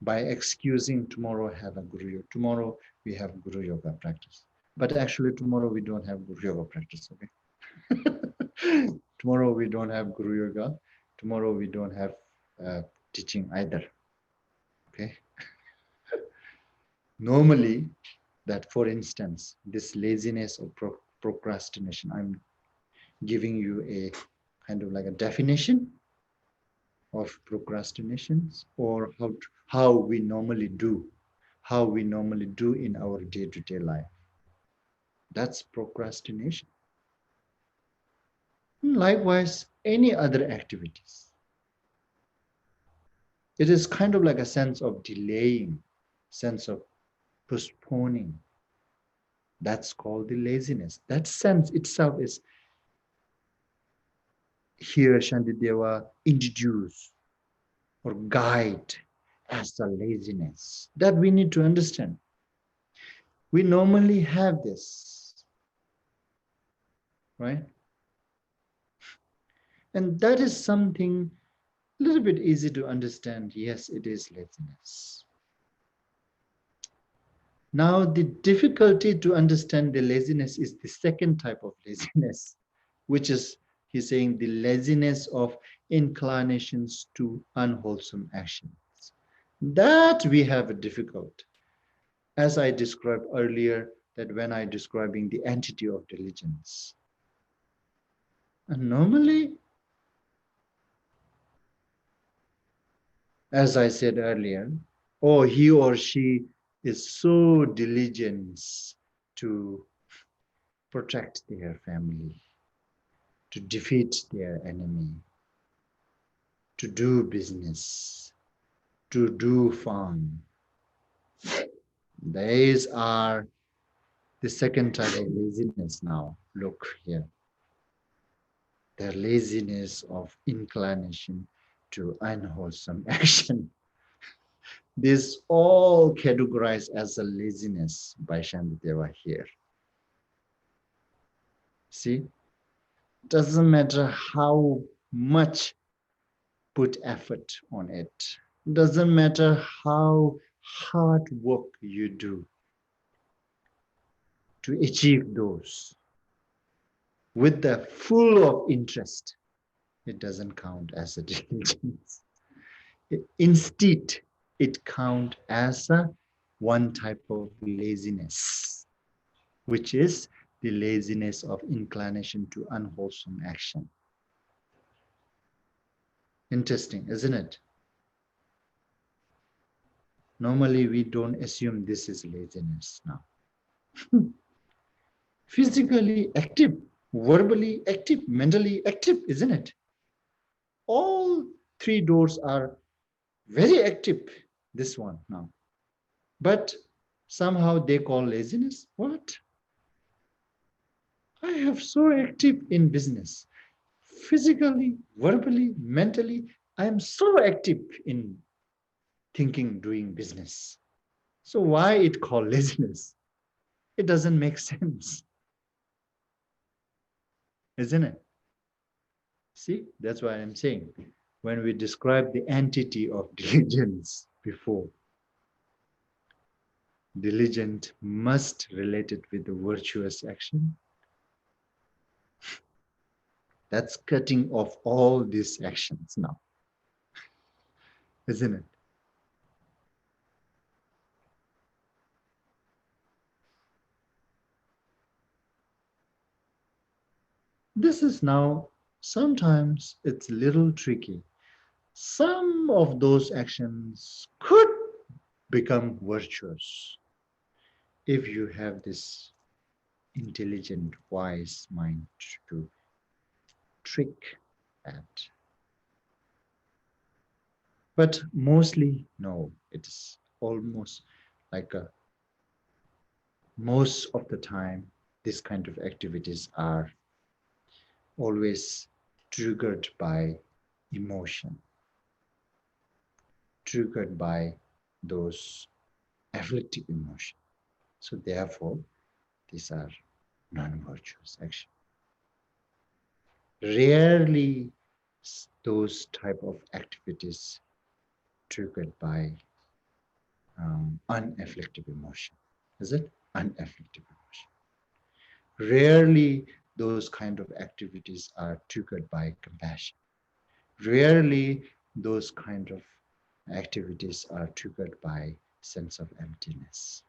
by excusing tomorrow I have a Guru Yoga. Tomorrow we have Guru Yoga practice. But actually tomorrow we don't have Guru Yoga practice, okay? Tomorrow we don't have Guru Yoga. Tomorrow we don't have teaching either, okay? Normally, that for instance, this laziness or procrastination, I'm giving you a kind of like a definition of procrastinations, or how we normally do, in our day-to-day life. That's procrastination. Likewise, any other activities. It is kind of like a sense of delaying, sense of postponing. That's called the laziness. That sense itself is here Shantideva introduce or guide as the laziness that we need to understand. We normally have this, right? And that is something a little bit easy to understand. Yes, it is laziness. Now, the difficulty to understand the laziness is the second type of laziness, which is, he's saying, the laziness of inclinations to unwholesome actions. That we have a difficult. As I described earlier, that when I describing the entity of diligence. And normally, as I said earlier, oh, he or she is so diligent to protect their family, to defeat their enemy, to do business, to do farm. These are the second type of laziness now. Look here. The laziness of inclination to unwholesome action. This all categorized as a laziness by Shantideva here. See, doesn't matter how much put effort on it. Doesn't matter how hard work you do to achieve those with the full of interest, it doesn't count as a diligence. Instead, it counts as a one type of laziness, which is the laziness of inclination to unwholesome action. Interesting, isn't it? Normally, we don't assume this is laziness now. Physically active, verbally active, mentally active, isn't it? All three doors are very active, this one now. But somehow they call laziness. What? I have so active in business. Physically, verbally, mentally, I am so active in thinking, doing business. So why it called laziness? It doesn't make sense, isn't it? See, that's why I'm saying, when we describe the entity of diligence before, diligent must relate it with the virtuous action. That's cutting off all these actions now, isn't it? This is now, sometimes it's a little tricky. Some of those actions could become virtuous if you have this intelligent, wise mind to trick that. But mostly, no, it's almost like most of the time, this kind of activities are always triggered by emotion, triggered by those afflictive emotions. So therefore, these are non-virtuous action. Rarely those type of activities triggered by unafflictive emotion. Is it? Unafflictive emotion. Rarely those kind of activities are triggered by compassion. Rarely those kind of activities are triggered by sense of emptiness.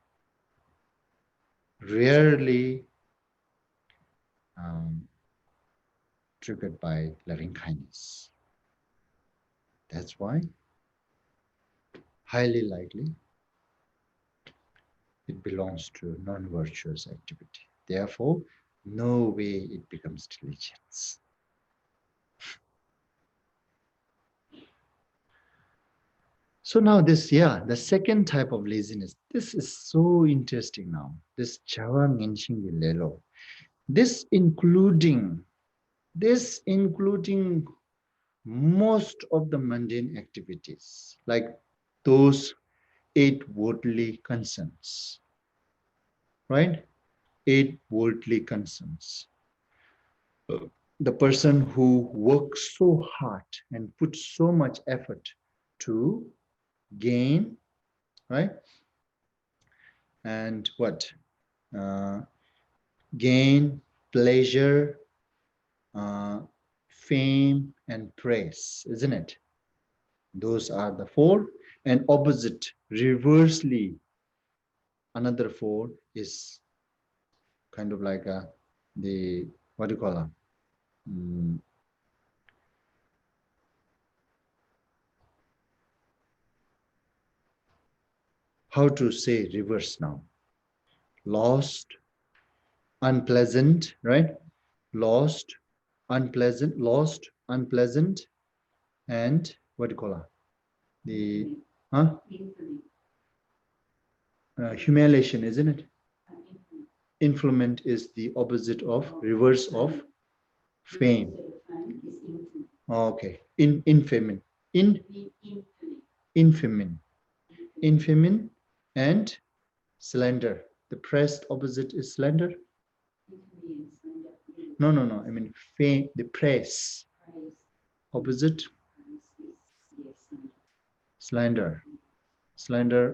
Rarely triggered by loving kindness. That's why, highly likely, it belongs to non-virtuous activity. Therefore, no way it becomes diligence. So now this, the second type of laziness, this is so interesting now. This Java Ngenshingi Lelo. This including most of the mundane activities, like those 8 worldly concerns, right? 8 worldly concerns. The person who works so hard and puts so much effort to gain, right? And what? Gain, pleasure, fame, and praise, isn't it? Those are the 4. And opposite, reversely, another 4 is kind of like the, what do you call it? How to say reverse now? Lost, unpleasant, right? Lost, unpleasant, and what do you call it? The humiliation, isn't it? Inflamed is the opposite of, reverse of fame. Okay, infamine, infamine, and slender. The pressed opposite is slender. No. I mean fame. The press opposite slander,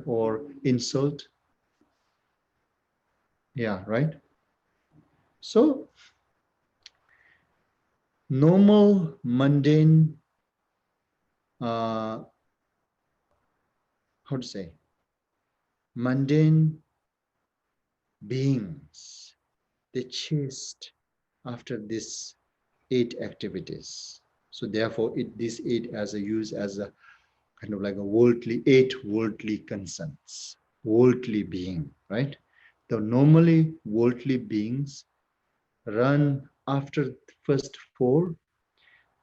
or insult. Yeah, right. So normal, mundane, how to say, mundane beings, they chased after these 8 activities. So therefore, these 8 as a use as a kind of like a worldly, 8 worldly concerns, worldly being, right? So normally worldly beings run after the first 4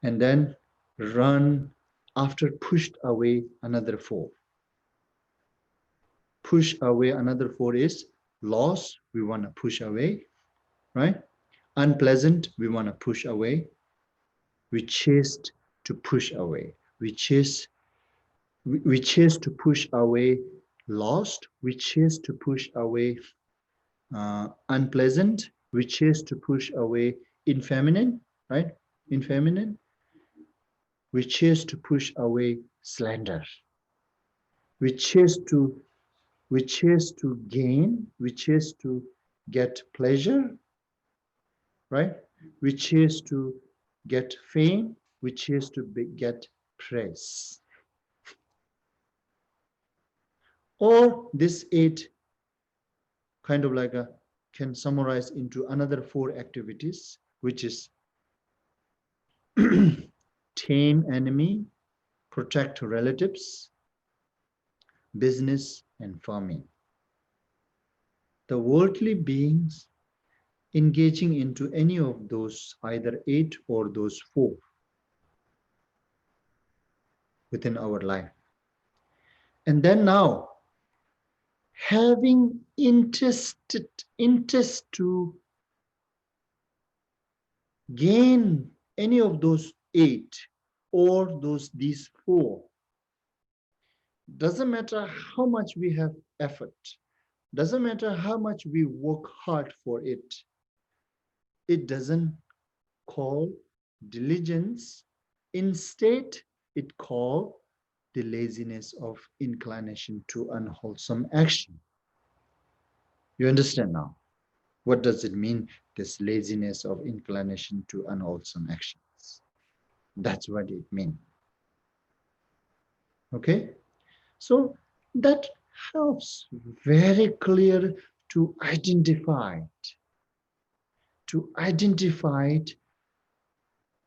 and then run after pushed away another 4. Push away another 4 is loss, we want to push away, right? Unpleasant, we want to push away. We chased to push away. We chase to push away lost. We chase to push away unpleasant. We chase to push away infeminine, right? Infeminine. We chase to push away slander. We chase to gain. We chase to get pleasure, right? We chase to get fame. We chase to get praise. Or this 8 kind of like can summarize into another 4 activities, which is tame enemy, protect relatives, business, and farming. The worldly beings engaging into any of those, either 8 or those 4 within our life. And then now, having interest to gain any of those 8 or these 4. Doesn't matter how much we have effort, doesn't matter how much we work hard for it, it doesn't call diligence. Instead, it calls the laziness of inclination to unwholesome action. You understand now? What does it mean, this laziness of inclination to unwholesome actions? That's what it means. Okay? So that helps very clear to identify it,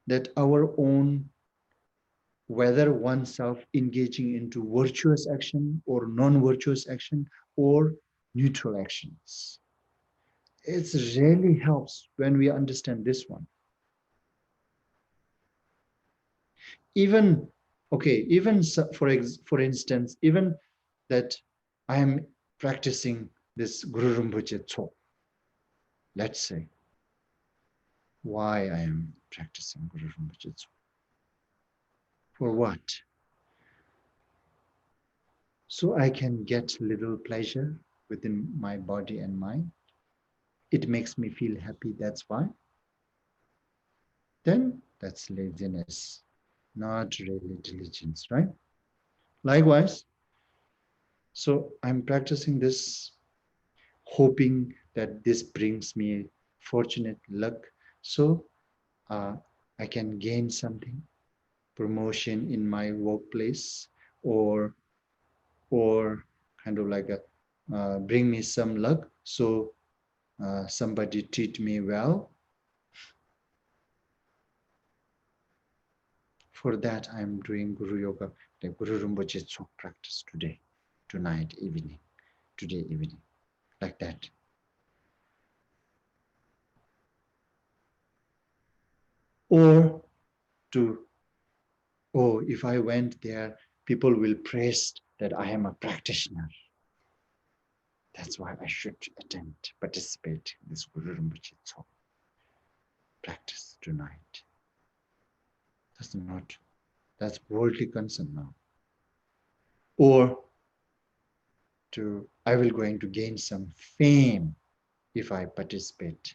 that our own, whether oneself engaging into virtuous action or non-virtuous action or neutral actions. It really helps when we understand this one. Even, okay, even for instance, even that I am practicing this Guru Rinpoche Tso. Let's say, why I am practicing Guru Rinpoche Tso. For what? So I can get little pleasure within my body and mind. It makes me feel happy, that's why. Then that's laziness, not really diligence, right? Likewise, so I'm practicing this, hoping that this brings me fortunate luck, so I can gain something, promotion in my workplace, or kind of like a bring me some luck, so somebody treat me well. For that, I'm doing Guru Yoga, the Guru Rinpoche Tso practice today, tonight, evening, today evening, like that. Or to, oh, if I went there, people will praise that I am a practitioner. That's why I should attend, participate in this Guru Rinpoche Tso practice tonight. That's worldly concern now. Or I will going to gain some fame if I participate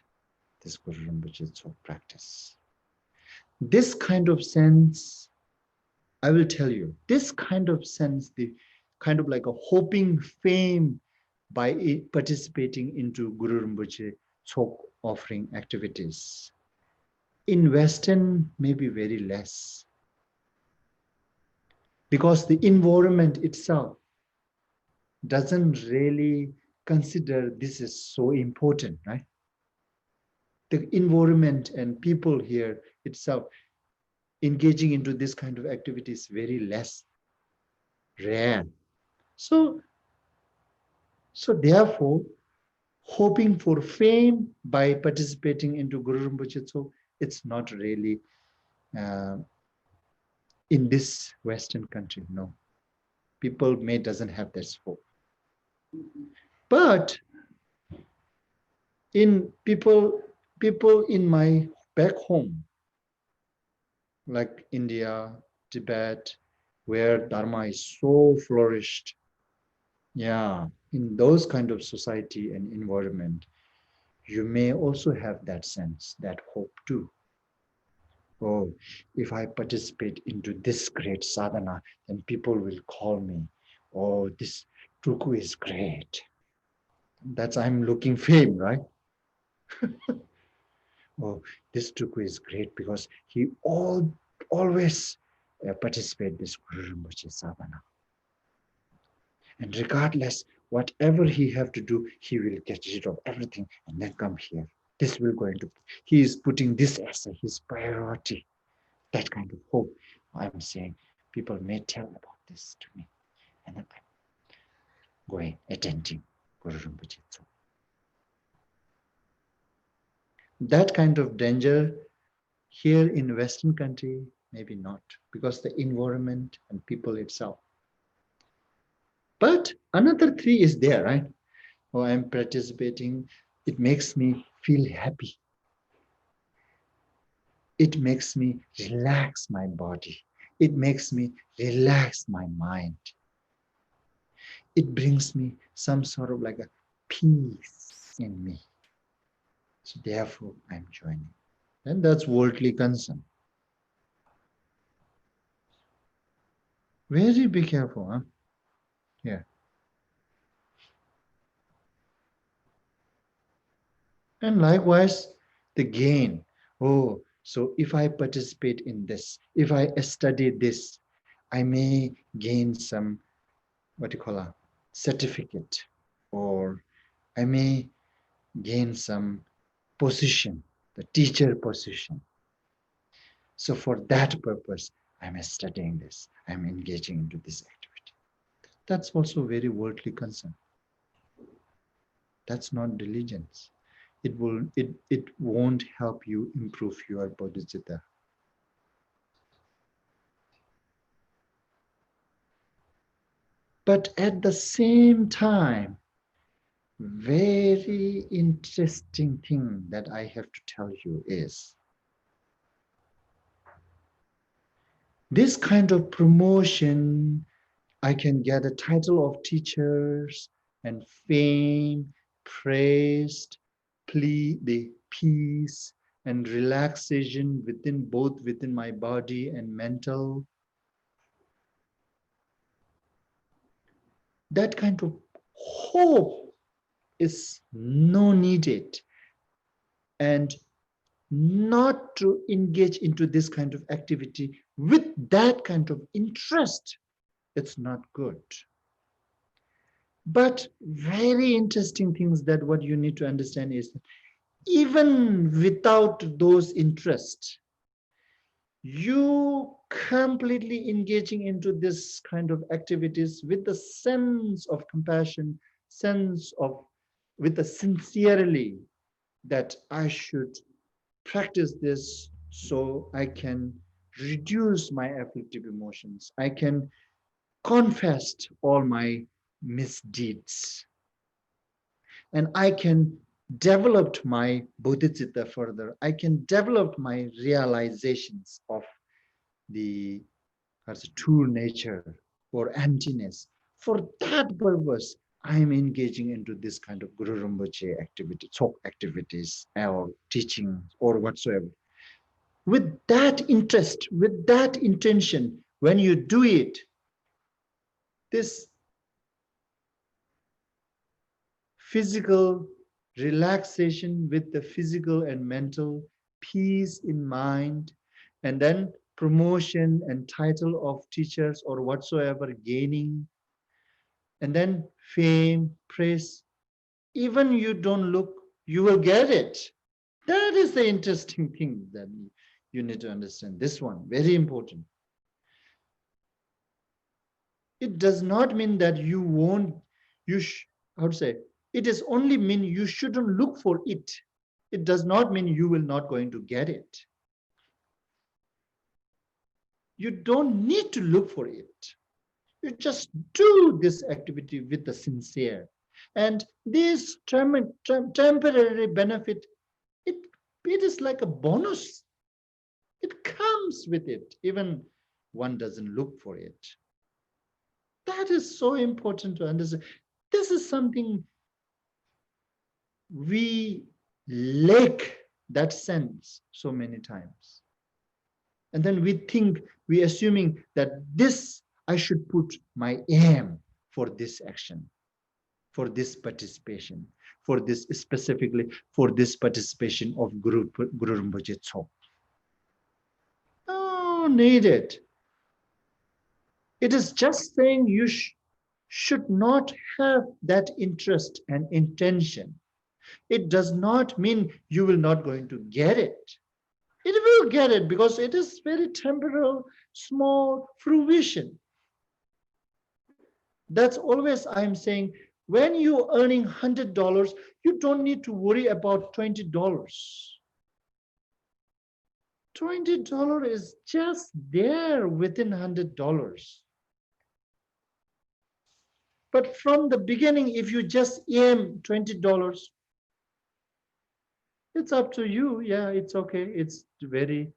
this Guru Rinpoche Tso practice. This kind of sense, I will tell you, this kind of sense, the kind of like a hoping fame by participating into Guru Rinpoche Tso offering activities. In Western, maybe very less. Because the environment itself doesn't really consider this is so important, right? The environment and people here itself engaging into this kind of activity is very less, rare. So therefore, hoping for fame by participating into Guru Rinpoche Tso, it's not really in this Western country, no. People doesn't have this hope. But in people in my back home, like India, Tibet, where Dharma is so flourished, yeah, in those kind of society and environment, you may also have that sense, that hope too. Oh, if I participate into this great sadhana, then people will call me, oh, this Tuku is great. That's I'm looking fame, right? Oh, this Tuku is great because he always participate this Guru Rinpoche sadhana. And regardless, whatever he have to do, he will get rid of everything and then come here. This will going to, he is putting this as his priority. That kind of hope. I'm saying people may tell about this to me. And then I'm going, attending Guru Rinpoche Tso. That kind of danger here in Western country, maybe not, because the environment and people itself. But another three is there, right? Oh, I'm participating. It makes me feel happy. It makes me relax my body. It makes me relax my mind. It brings me some sort of like a peace in me. So therefore, I'm joining. And that's worldly concern. Very be careful, huh? Yeah. And likewise, the gain. Oh, so if I participate in this, if I study this, I may gain some, what you call a certificate, or I may gain some position, the teacher position. So for that purpose, I'm studying this, I'm engaging into this activity. That's also very worldly concern. That's not diligence. It won't help you improve your bodhicitta. But at the same time, very interesting thing that I have to tell you is this kind of promotion, I can get a title of teachers and fame, praised, the peace and relaxation within both within my body and mental. That kind of hope is no needed, and not to engage into this kind of activity with that kind of interest, it's not good. But very interesting things that what you need to understand is that even without those interests, you completely engaging into this kind of activities with the sense of compassion, sense of, with the sincerely that I should practice this so I can reduce my afflictive emotions. I can confess all my misdeeds, and I can develop my bodhicitta further. I can develop my realizations of the as a true nature or emptiness. For that purpose, I am engaging into this kind of Guru Rinpoche activity, talk activities, or teaching, or whatsoever. With that interest, with that intention, when you do it, this physical relaxation with the physical and mental peace in mind, and then promotion and title of teachers or whatsoever gaining, and then fame, praise, even you don't look, you will get it. That is the interesting thing that you need to understand. This one, very important. It does not mean that you won't, how to say, it is only mean you shouldn't look for it. It does not mean you will not going to get it. You don't need to look for it. You just do this activity with the sincere. And this temporary benefit, it, it is like a bonus. It comes with it, even one doesn't look for it. That is so important to understand. This is something we lack that sense so many times. And then we think, we assuming that this, I should put my aim for this action, for this participation, for this specifically, for this participation of Guru Rinpoche Tsok. No, need it. It is just saying you should not have that interest and intention. It does not mean you will not going to get it. It will get it because it is very temporal, small fruition. That's always I'm saying, when you're earning $100, you don't need to worry about $20. $20 is just there within $100. But from the beginning, if you just aim $20, it's up to you. Yeah, it's okay. It's very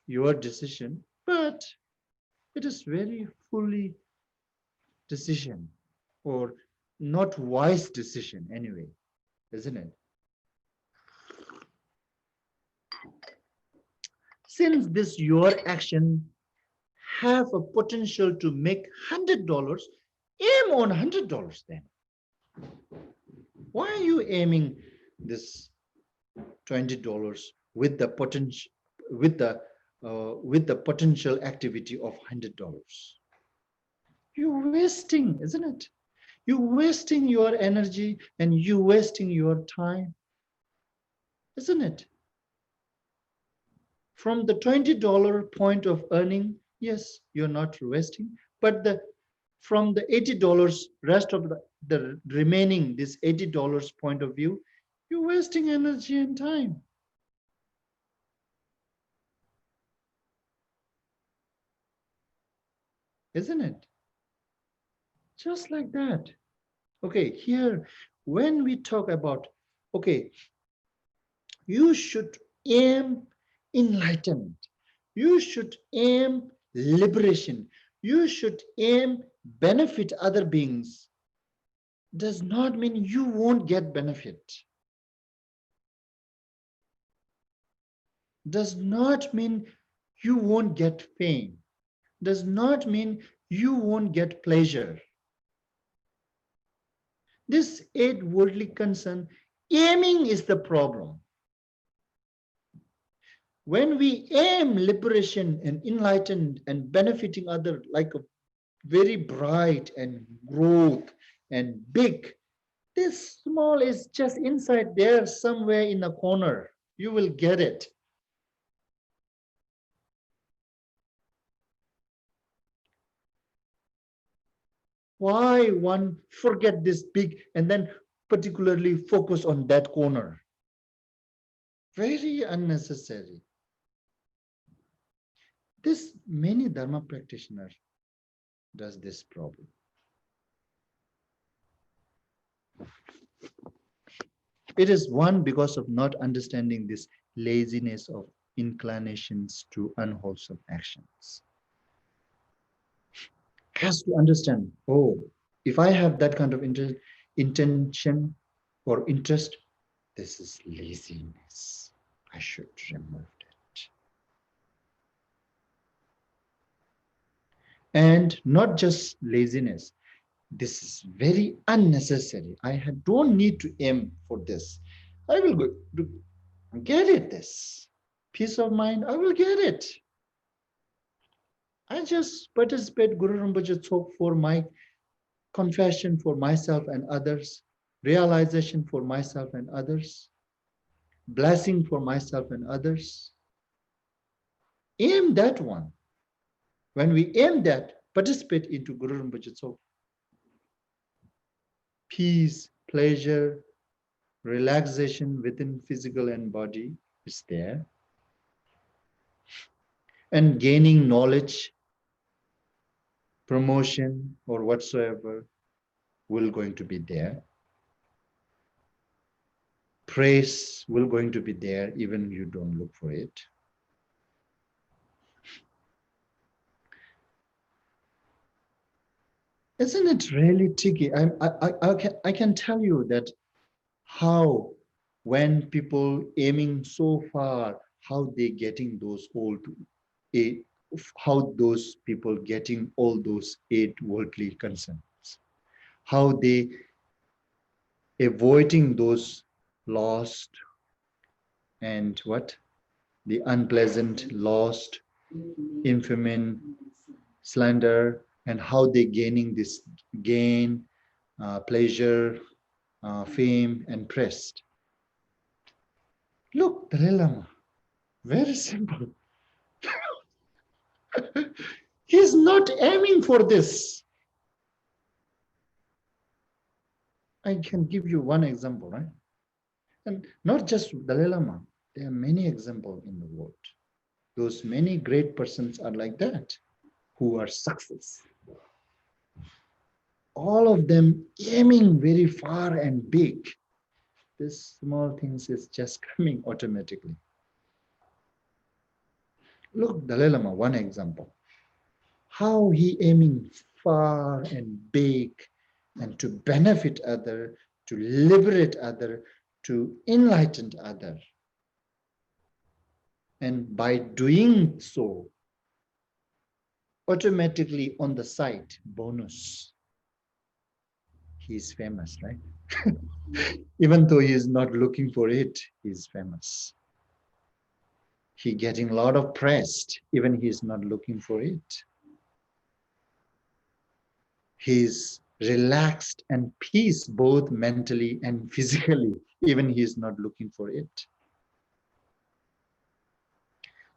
your decision, but it is very fully decision or not wise decision anyway, isn't it? Since this your action have a potential to make $100, aim on $100 then. Why are you aiming this $20 with the potential with the potential activity of $100? You're wasting, isn't it? You're wasting your energy and you're wasting your time, isn't it? From the $20 point of earning, yes, you're not wasting, but from the $80 rest of the remaining this $80 point of view, you're wasting energy and time. Isn't it? Just like that. Okay, here, when we talk about, okay, you should aim enlightenment. You should aim liberation. You should aim benefit other beings. Does not mean you won't get benefit. Does not mean you won't get fame. Does not mean you won't get pleasure. This eight worldly concern, aiming is the problem. When we aim liberation and enlightened and benefiting other like a very bright and growth and big, this small is just inside there somewhere in a corner. You will get it. Why one forget this big and then particularly focus on that corner? Very unnecessary. This many Dharma practitioners does this problem. It is one because of not understanding this laziness of inclinations to unwholesome actions. Has to understand, oh, if I have that kind of intention or interest, this is laziness. I should remove it. And not just laziness, this is very unnecessary. I don't need to aim for this. I will go get it, this peace of mind, I will get it. I just participate Guru Rinpoche talk for my confession for myself and others, realization for myself and others, blessing for myself and others. Aim that one. When we aim that, participate into Guru Rinpoche talk. Peace, pleasure, relaxation within physical and body is there. And gaining knowledge, promotion, or whatsoever will going to be there. Praise will going to be there even you don't look for it. Isn't it really tricky? I can tell you that how when people aiming so far, how they getting those how those people getting all those eight worldly concerns, how they avoiding those lost and what? The unpleasant, lost, infamy, slander, and how they gaining this gain, pleasure, fame, and praise. Look, Dalai Lama, very simple. He's not aiming for this. I can give you one example, right? And not just Dalai Lama. There are many examples in the world. Those many great persons are like that, who are success. all of them aiming very far and big. This small things is just coming automatically. Look, Dalai Lama, one example. How he aiming far and big and to benefit other, to liberate other, to enlighten other. And by doing so, automatically on the side, bonus, he is famous, right? Even though he is not looking for it, he is famous. He getting a lot of praise, even he is not looking for it. He is relaxed and peace both mentally and physically, even he is not looking for it.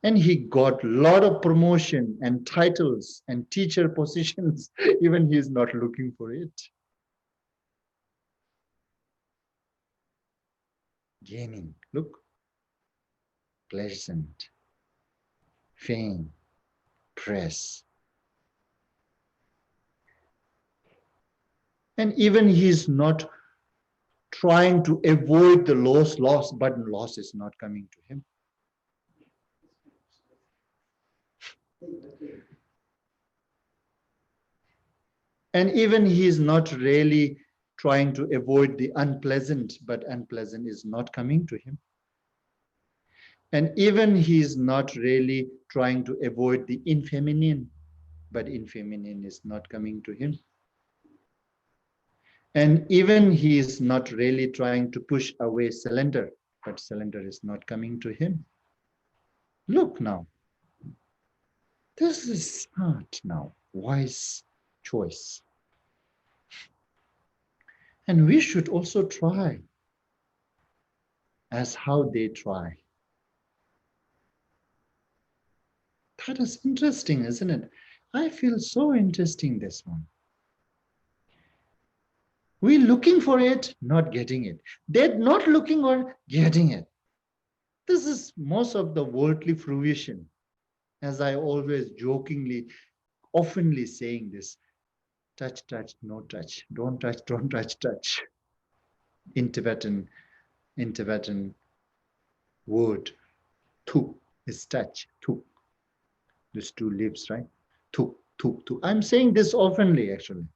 And he got a lot of promotion and titles and teacher positions, even he is not looking for it. Gaining, look, pleasant, fame, praise. And even he is not trying to avoid the loss, but loss is not coming to him. And even he is not really trying to avoid the unpleasant, but unpleasant is not coming to him. And even he is not really trying to avoid the infeminine, but infeminine is not coming to him. And even he is not really trying to push away cylinder, but cylinder is not coming to him. Look now. This is smart now, wise choice. And we should also try as how they try. That is interesting, isn't it? I feel so interesting, this one. We're looking for it, not getting it. They're not looking or getting it. This is most of the worldly fruition. As I always jokingly, oftenly saying this, touch, touch, no touch. Don't touch, don't touch, touch. In Tibetan word, tu is touch, tu. These two lips, right? Tu, tu, tu. I'm saying this oftenly, actually.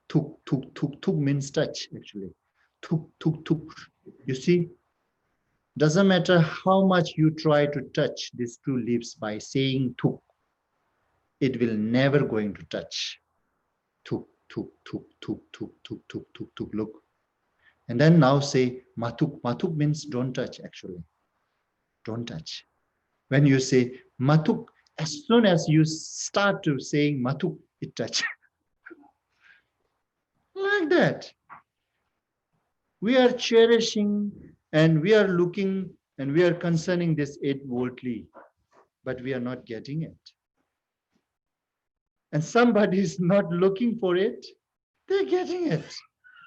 Tu, tu, tu, tu means touch, actually. Tu, tu, tu. You see, doesn't matter how much you try to touch these two lips by saying tu, it will never going to touch. Tu, tu, tu, tu, tu, tu, tu, tu, tu, look. And then now say matuk. Matuk means don't touch, actually. Don't touch. When you say matuk, as soon as you start to saying matuk, it touch. Like that. We are cherishing and we are looking and we are concerning this 8 voltly, but we are not getting it. And somebody is not looking for it, they're getting it.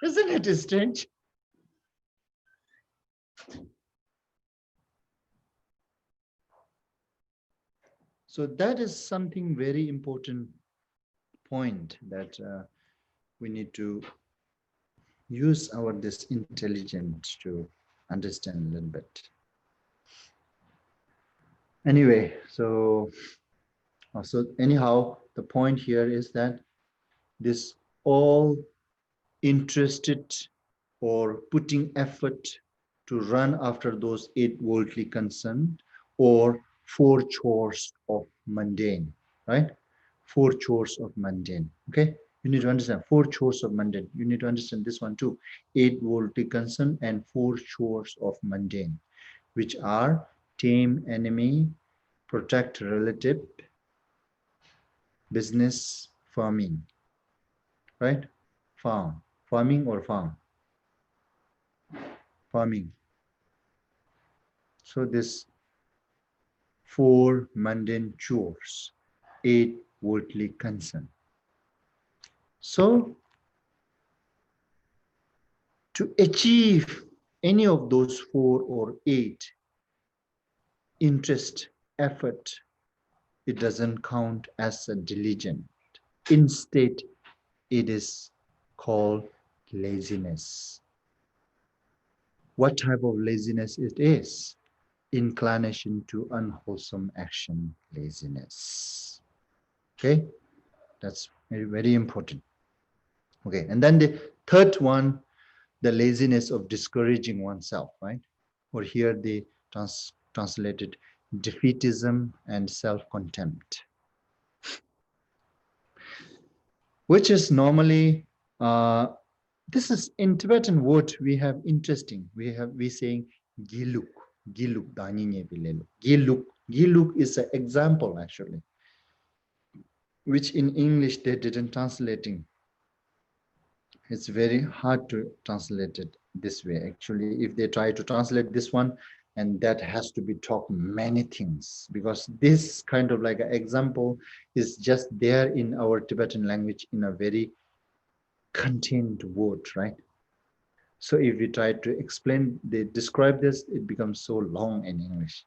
Isn't it strange? So that is something very important point that we need to use our this intelligence to understand a little bit. Anyway, so anyhow, the point here is that this all interested or putting effort to run after those 8 worldly concern or 4 chores of mundane, right? 4 chores of mundane, okay? You need to understand 4 chores of mundane. You need to understand this one too. 8 worldly concern and 4 chores of mundane, which are tame enemy, protect relative, business, farming, right? Farming or farm? Farming. So this 4 mundane chores, 8 worldly concern. So to achieve any of those 4 or 8, interest, effort, it doesn't count as a diligent. Instead, it is called laziness. What type of laziness it is? Inclination to unwholesome action, laziness. Okay, that's very, very important. Okay, and then the third one, the laziness of discouraging oneself, right? Or here they translated defeatism and self-contempt, which is normally, this is in Tibetan word we have interesting. We saying giluk, giluk, daninye bilelu. Giluk is an example actually, which in English they didn't translating. It's very hard to translate it this way. Actually, if they try to translate this one, and that has to be taught many things, because this kind of like an example is just there in our Tibetan language in a very contained word, right? So if we try to explain, they describe this, it becomes so long in English.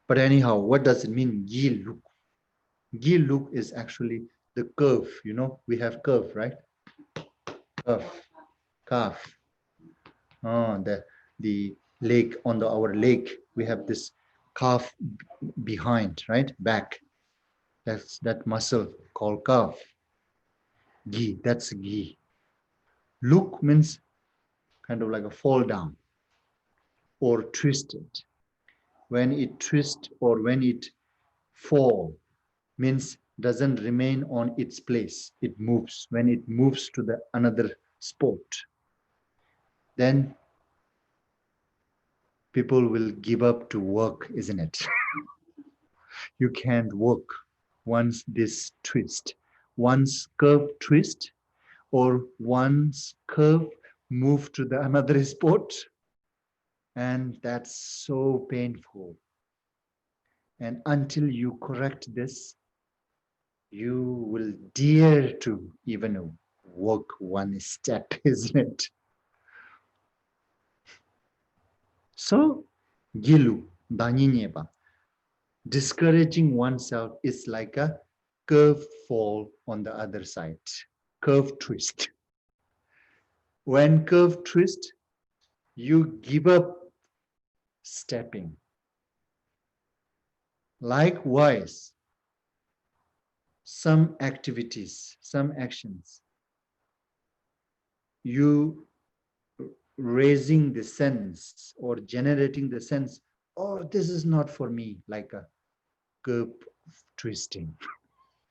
But anyhow, what does it mean? Giluk. Giluk is actually the curve. You know, we have curve, right? Curve, calf. Oh, the leg on our leg, we have this calf behind, right? Back. That's that muscle called calf. Gi, that's gi. Look means kind of like a fall down or twisted. When it twists or when it fall, means doesn't remain on its place. It moves. When it moves to the another spot, then people will give up to work, isn't it? You can't work once this twist, once curve twist, or once curve move to the another spot, and that's so painful. And until you correct this, you will dare to even walk one step, isn't it? So, gilu, danyineba, discouraging oneself is like a curve fall on the other side, curve twist. When curve twist, you give up stepping. Likewise, some activities, some actions, you raising the sense or generating the sense, oh, this is not for me, like a curve twisting.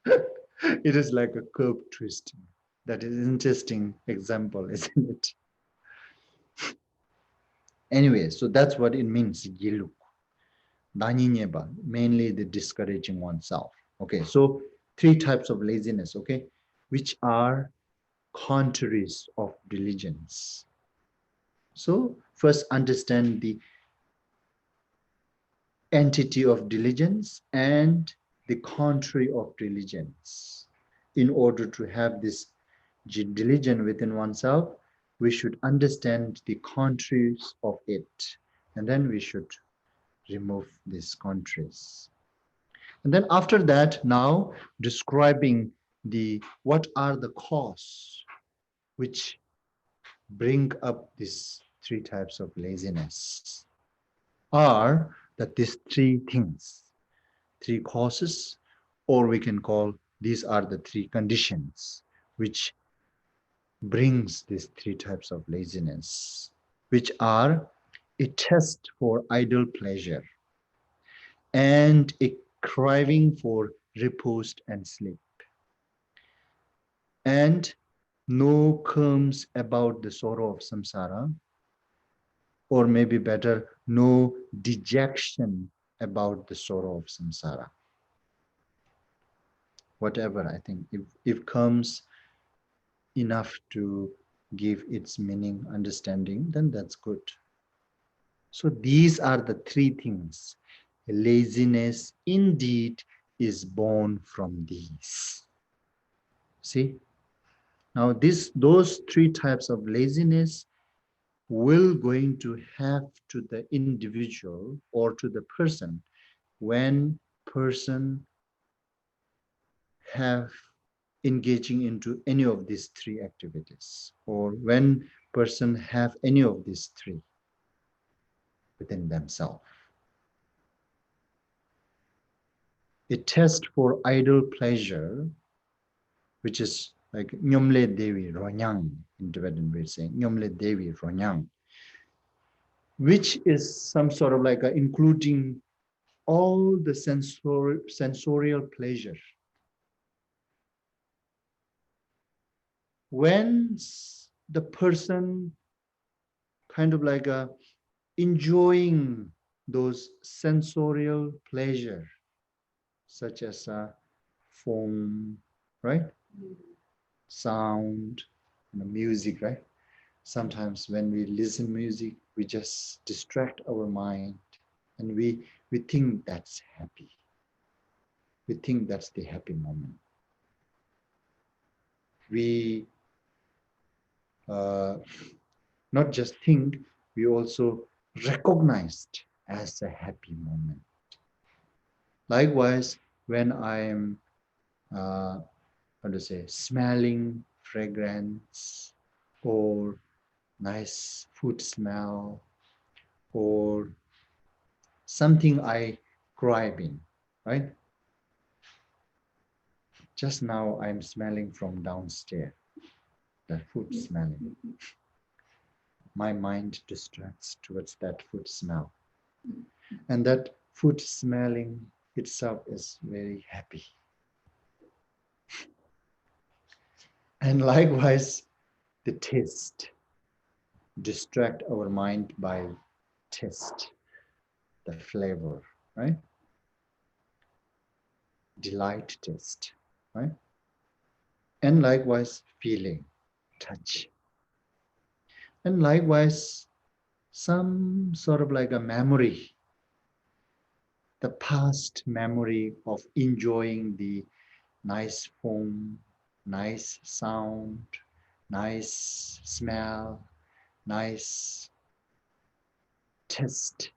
It is like a curve twisting. That is an interesting example, isn't it? Anyway, so that's what it means, giluk. Danyineba, mainly the discouraging oneself. Okay, so three types of laziness, okay, which are contraries of diligence. So first understand the entity of diligence and the contrary of diligence. In order to have this diligence within oneself, we should understand the contraries of it, and then we should remove these contraries. And then after that, now describing the what are the causes which bring up these three types of laziness, are that these three things, three causes, or we can call these are the three conditions which brings these three types of laziness, which are a test for idle pleasure and a craving for repose and sleep, and no qualms about the sorrow of samsara, or maybe better, no dejection about the sorrow of samsara. Whatever, I think, if comes enough to give its meaning, understanding, then that's good. So these are the three things. Laziness indeed is born from these. See? Now those three types of laziness will going to have to the individual or to the person when person have engaging into any of these three activities, or when person have any of these three within themselves. A test for idle pleasure, which is like Nyomle Devi Ronyang, in Tibetan we say Nyomle Devi Ronyang, which is some sort of like including all the sensorial pleasure. When the person kind of like enjoying those sensorial pleasure, such as form, right? Sound, music, right? Sometimes when we listen music, we just distract our mind and we think that's happy. We think that's the happy moment. We not just think, we also recognized as a happy moment. Likewise, when I am smelling fragrance or nice food smell or something I gripe in, right? Just now I'm smelling from downstairs, the food smelling. My mind distracts towards that food smell. And that food smelling itself is very happy. And likewise, the taste. Distract our mind by taste, the flavor, right? Delight taste, right? And likewise, feeling, touch. And likewise, some sort of like a memory, the past memory of enjoying the nice form, nice sound, nice smell, nice taste,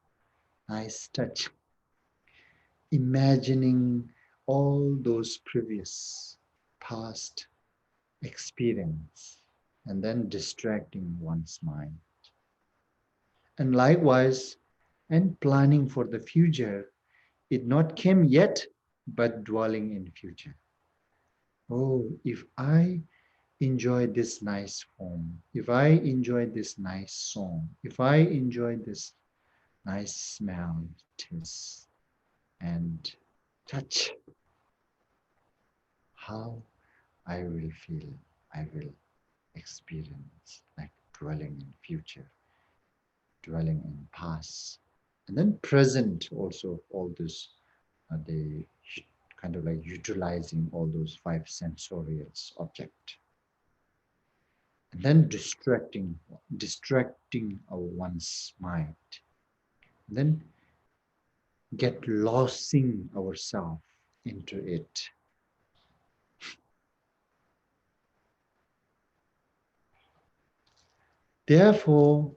nice touch. Imagining all those previous past experience and then distracting one's mind. And likewise, and planning for the future, it not came yet, but dwelling in future. Oh, if I enjoy this nice form, if I enjoy this nice song, if I enjoy this nice smell, taste, and touch, how I will feel, I will experience, like dwelling in future, dwelling in past, and then present also, all this, the kind of like utilizing all those five sensorials object. And then distracting our one's mind. And then get losing ourselves into it. Therefore,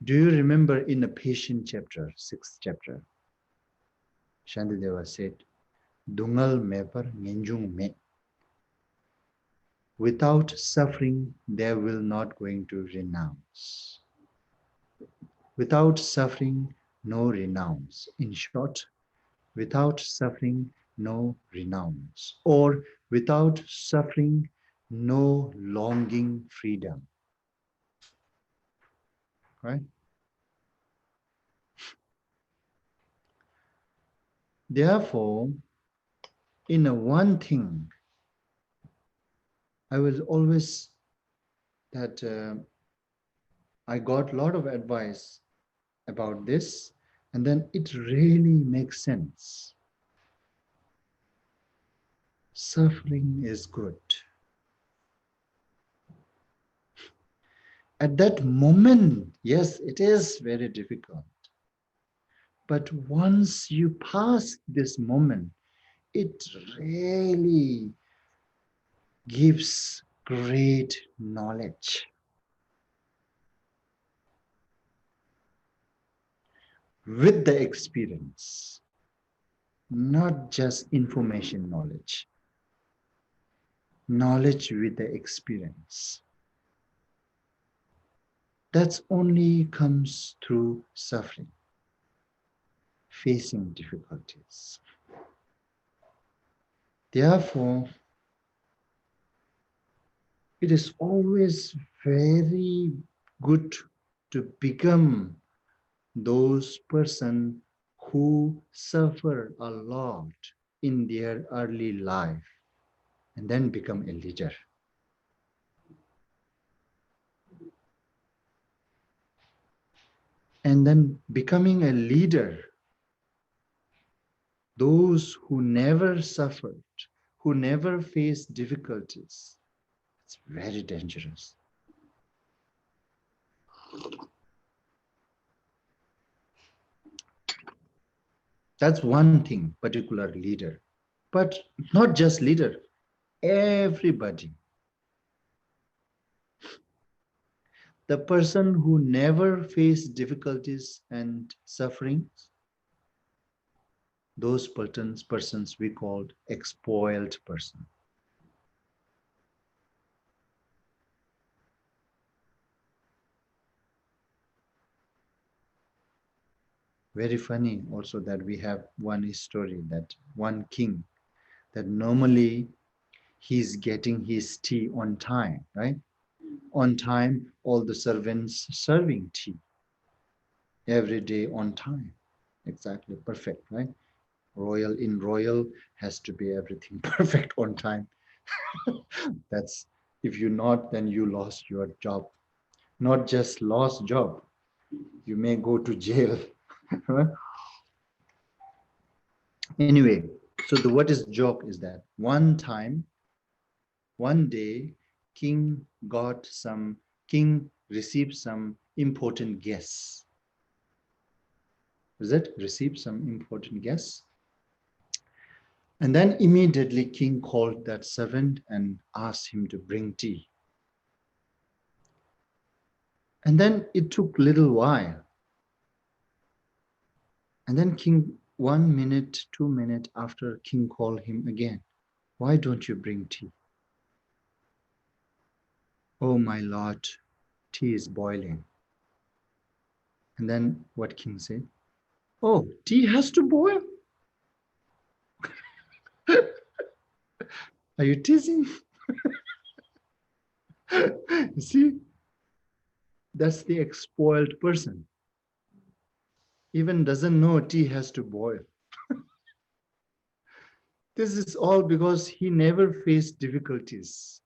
do you remember in the patient chapter, 6th chapter, Shantideva said, Dungal mepar ngenjung me. Without suffering, they will not going to renounce. Without suffering, no renounce. In short, without suffering, no renounce. Or without suffering, no longing freedom. Right? Therefore, in a one thing, I was always that I got a lot of advice about this, and then it really makes sense. Suffering is good. At that moment, yes, it is very difficult. But once you pass this moment, it really gives great knowledge. With the experience, not just information knowledge. knowledge with the experience. That's only comes through suffering, facing difficulties. Therefore, it is always very good to become those person who suffer a lot in their early life and then become a leader. And then becoming a leader, those who never suffered, who never faced difficulties, it's very dangerous. That's one thing, particular leader. But not just leader, everybody. The person who never faced difficulties and sufferings, those persons we called spoiled person. Very funny also that we have one story that one king, that normally he's getting his tea on time, right? On time, all the servants serving tea every day on time. Exactly, perfect, right? Royal has to be everything perfect on time. That's, if you not, then you lost your job. Not just lost job, you may go to jail. Anyway, so what is joke is that one day, king received some important guests. Is it? Received some important guests. And then immediately king called that servant and asked him to bring tea. And then it took a little while. And then king, 1 minute, 2 minutes after, king called him again. Why don't you bring tea? Oh, my lord, tea is boiling. And then what king said? Oh, tea has to boil? Are you teasing? You see, that's the spoiled person. Even doesn't know tea has to boil. This is all because he never faced difficulties.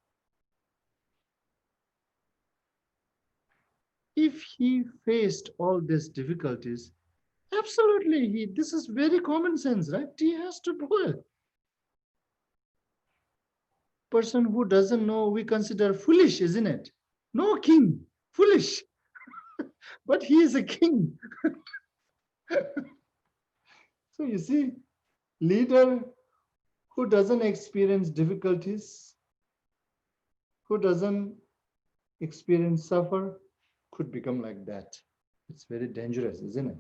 If he faced all these difficulties, absolutely, this is very common sense, right? Tea has to boil. Person who doesn't know, we consider foolish, isn't it? No king, foolish. But he is a king. So you see, leader who doesn't experience difficulties, who doesn't experience suffer, could become like that. It's very dangerous, isn't it?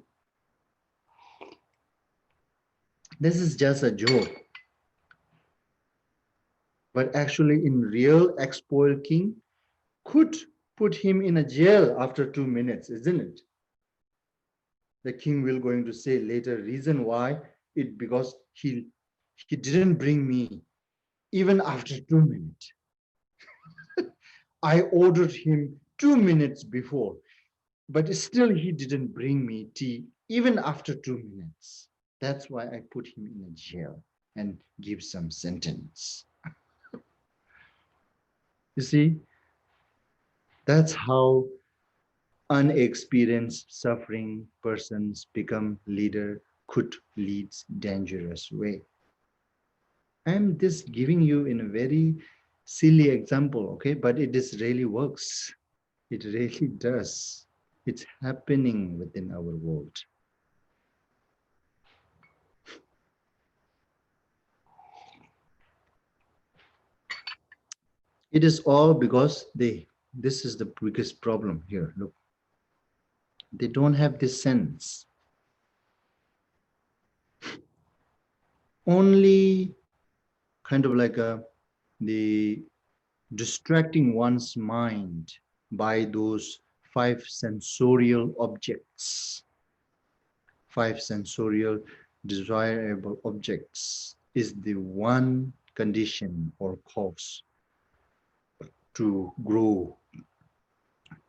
This is just a joke. But actually, in real, spoiled king could put him in a jail after 2 minutes, isn't it? The king will going to say later, reason why, because he didn't bring me even after 2 minutes. I ordered him 2 minutes before, but still he didn't bring me tea even after 2 minutes. That's why I put him in a jail and give some sentence. You see, that's how unexperienced suffering persons become leader, could lead dangerous way. I'm just giving you in a very silly example, okay? But it is really works. It really does. It's happening within our world. It is all because this is the biggest problem here. Look, they don't have this sense. Only kind of like the distracting one's mind by those five sensorial objects, five sensorial desirable objects, is the one condition or cause to grow,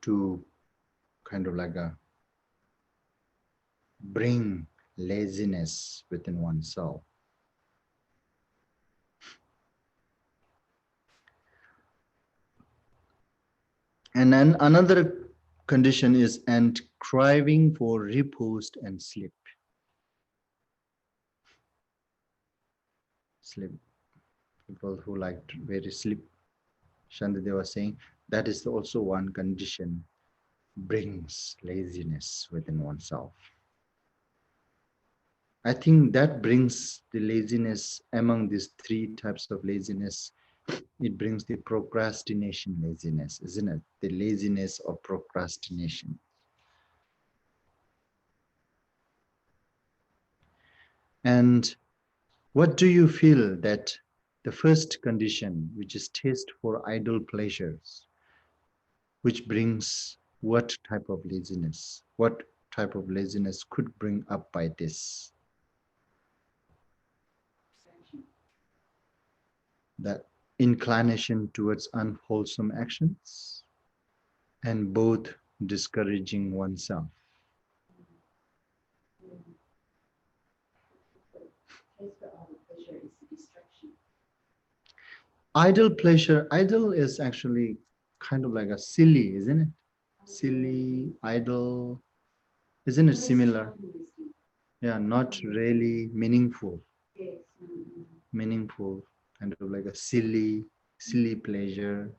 to kind of like bring laziness within oneself. And then another condition is and craving for repose and sleep. Sleep. People who like very sleep. Shantideva was saying that is also one condition brings laziness within oneself. I think that brings the laziness among these three types of laziness. It brings the procrastination laziness, isn't it? The laziness of procrastination. And what do you feel that the first condition, which is taste for idle pleasures, which brings what type of laziness? What type of laziness could bring up by this? That inclination towards unwholesome actions and both discouraging oneself. Idle pleasure, idle is actually kind of like a silly, isn't it? Silly, idle, isn't it similar? Yeah, not really meaningful. Meaningful, kind of like a silly pleasure.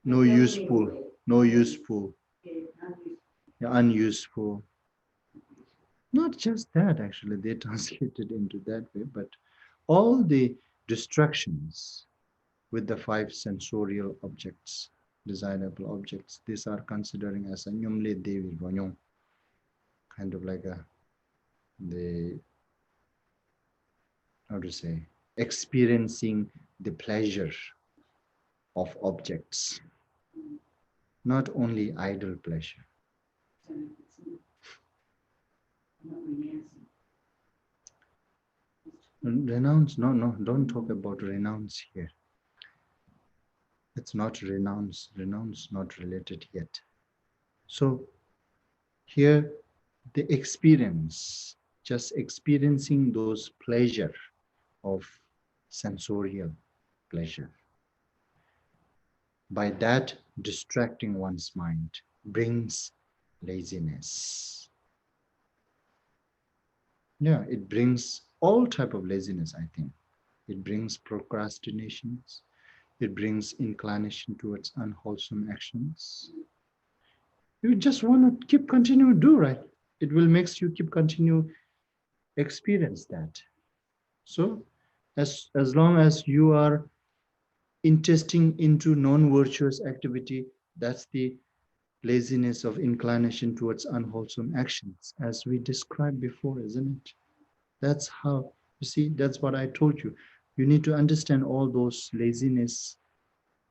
No useful, no useful, yeah, unuseful. Not just that, actually, they translated into that way, but all the distractions with the five sensorial objects, desirable objects, these are considering as a nyumle devi vanyong, kind of like the, how to say, experiencing the pleasure of objects, not only idle pleasure. Renounce, no, don't talk about renounce here. It's not renounce, not related yet. So here, the experience, just experiencing those pleasure of sensorial pleasure. By that, distracting one's mind brings laziness. Yeah, it brings all type of laziness, I think. It brings procrastinations. It brings inclination towards unwholesome actions. You just want to keep continue do, right? It will make you keep continue experience that. So as long as you are interesting into non-virtuous activity, that's the laziness of inclination towards unwholesome actions, as we described before, isn't it? That's how, you see, that's what I told you. You need to understand all those laziness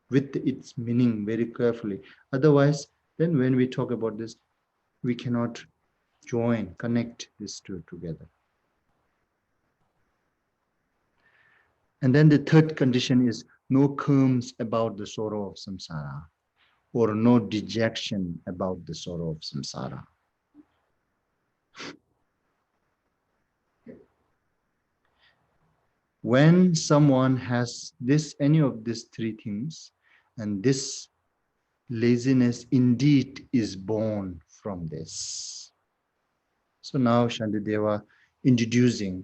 with its meaning very carefully. Otherwise, then when we talk about this, we cannot connect these two together. And then the third condition is no qualms about the sorrow of samsara, or no dejection about the sorrow of samsara. When someone has any of these three things, and this laziness indeed is born from this. So now Shantideva introducing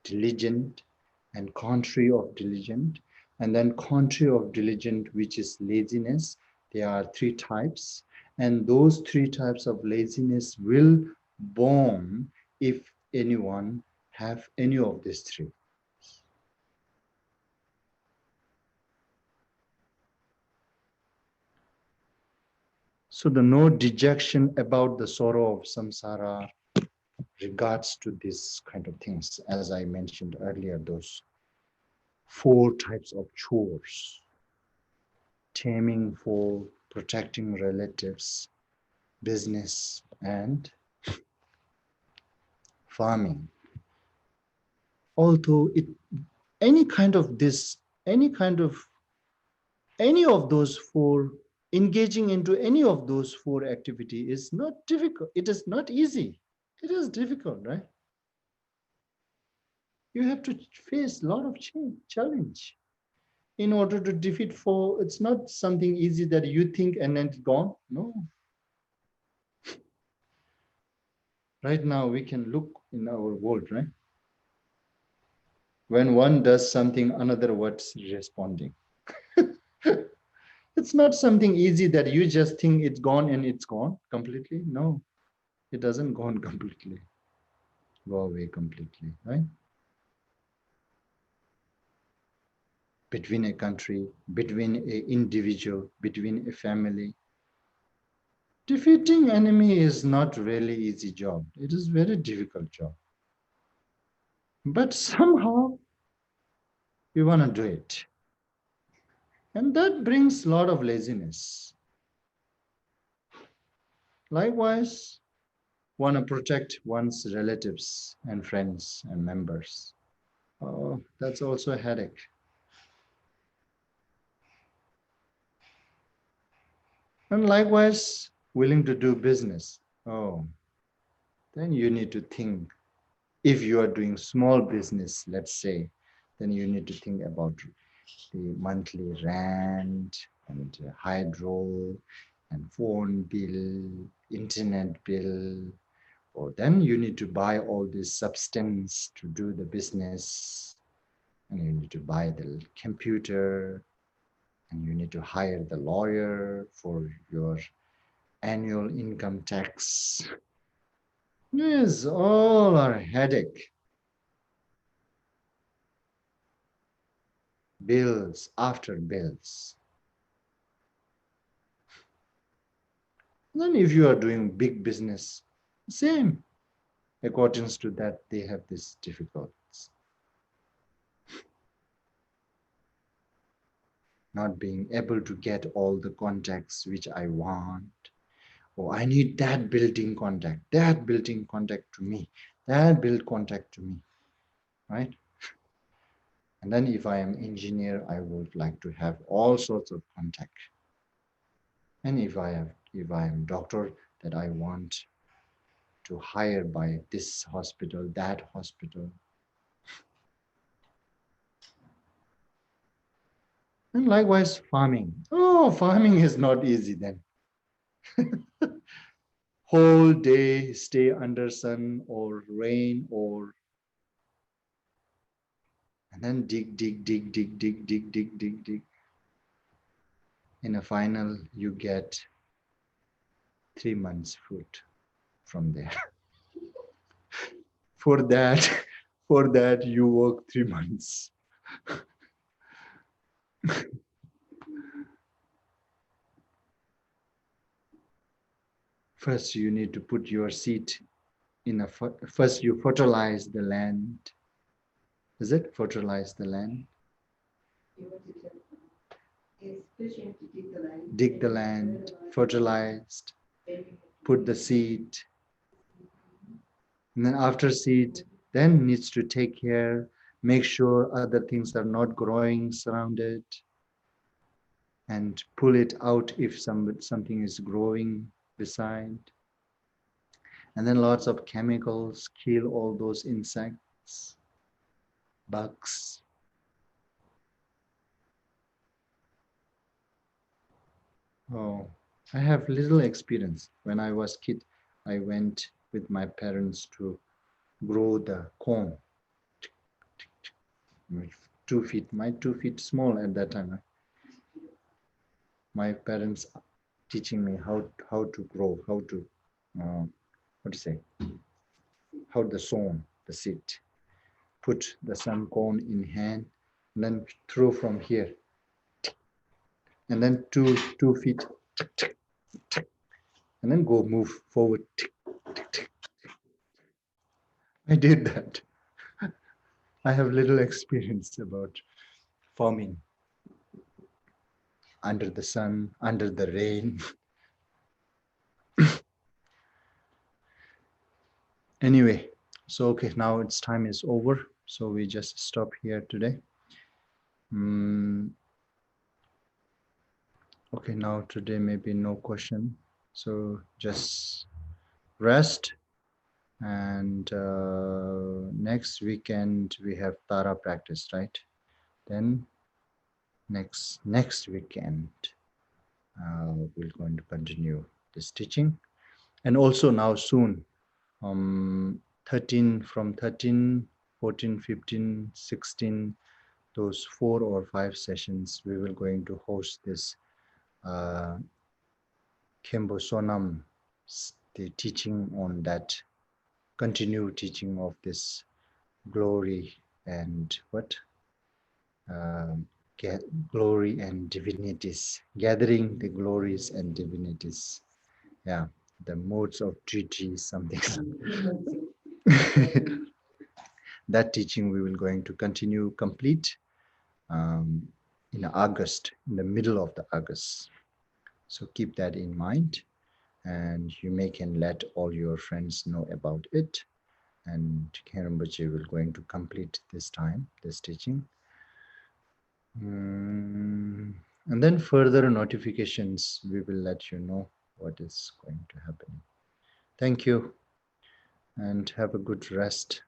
diligent and contrary of diligent, and then contrary of diligent, which is laziness. There are three types, and those three types of laziness will born if anyone have any of these three. So the no dejection about the sorrow of samsara, regards to these kind of things. As I mentioned earlier, those 4 types of chores: taming for, protecting relatives, business, and farming. Although any kind of this, any of those 4, engaging into any of those 4 activity is not difficult. It is not easy. It is difficult, right? You have to face a lot of challenge in order to defeat 4. It's not something easy that you think and then it's gone. No. Right now we can look in our world, right? When one does something, another what's responding. It's not something easy that you just think it's gone and it's gone completely. No, it doesn't go on completely, go away completely, right? Between a country, between an individual, between a family, defeating enemy is not really easy job. It is very difficult job. But somehow we want to do it. And that brings a lot of laziness. Likewise, want to protect one's relatives and friends and members. Oh, that's also a headache. And likewise, willing to do business. Oh, then you need to think. If you are doing small business, let's say, then you need to think about the monthly rent and hydro and phone bill, internet bill. Or then you need to buy all this substance to do the business, and you need to buy the computer, and you need to hire the lawyer for your annual income tax. Yes, all are headache. Bills after bills. Then if you are doing big business, same. According to that, they have this difficulties. Not being able to get all the contacts which I want. Oh, I need that building contact to me, that build contact to me, right? And then if I am engineer, I would like to have all sorts of contact. And if I am doctor, that I want to hire by this hospital, that hospital. And likewise, farming. Oh, farming is not easy then. Whole day stay under sun or rain or, and then dig. In a final, you get 3 months food from there. For that, you work 3 months. First, you need to put your seed in a, first you fertilize the land. Is it fertilize the land? Dig the land, fertilized, put the seed. And then after seed, then needs to take care, make sure other things are not growing surrounded, and pull it out if something is growing beside. And then lots of chemicals, kill all those insects, bugs. Oh, I have little experience. When I was kid, I went with my parents to grow the corn. 2 feet, my 2 feet small at that time. My parents teaching me how to grow, how to, what to say, how the sown, the seed. Put the sun corn in hand, and then throw from here. And then 2 feet, and then go move forward. I did that. I have little experience about forming under the sun, under the rain. Anyway, so okay, now its time is over. So we just stop here today. Okay, now today maybe no question. So just rest. And next weekend we have Tara practice, right? Then next weekend we're going to continue this teaching. And also now soon, 13, from 13, 14, 15, 16, those 4 or 5 sessions, we will going to host this Kembo Sonam, the teaching on that, continue teaching of this glory and what? Glory and divinities, gathering the glories and divinities. Yeah, the modes of treaty, something. That teaching we will going to continue complete in August, in the middle of the August. So keep that in mind, and you may can let all your friends know about it. And Kherambaji will going to complete this time, this teaching. And then further notifications, we will let you know what is going to happen. Thank you, and have a good rest.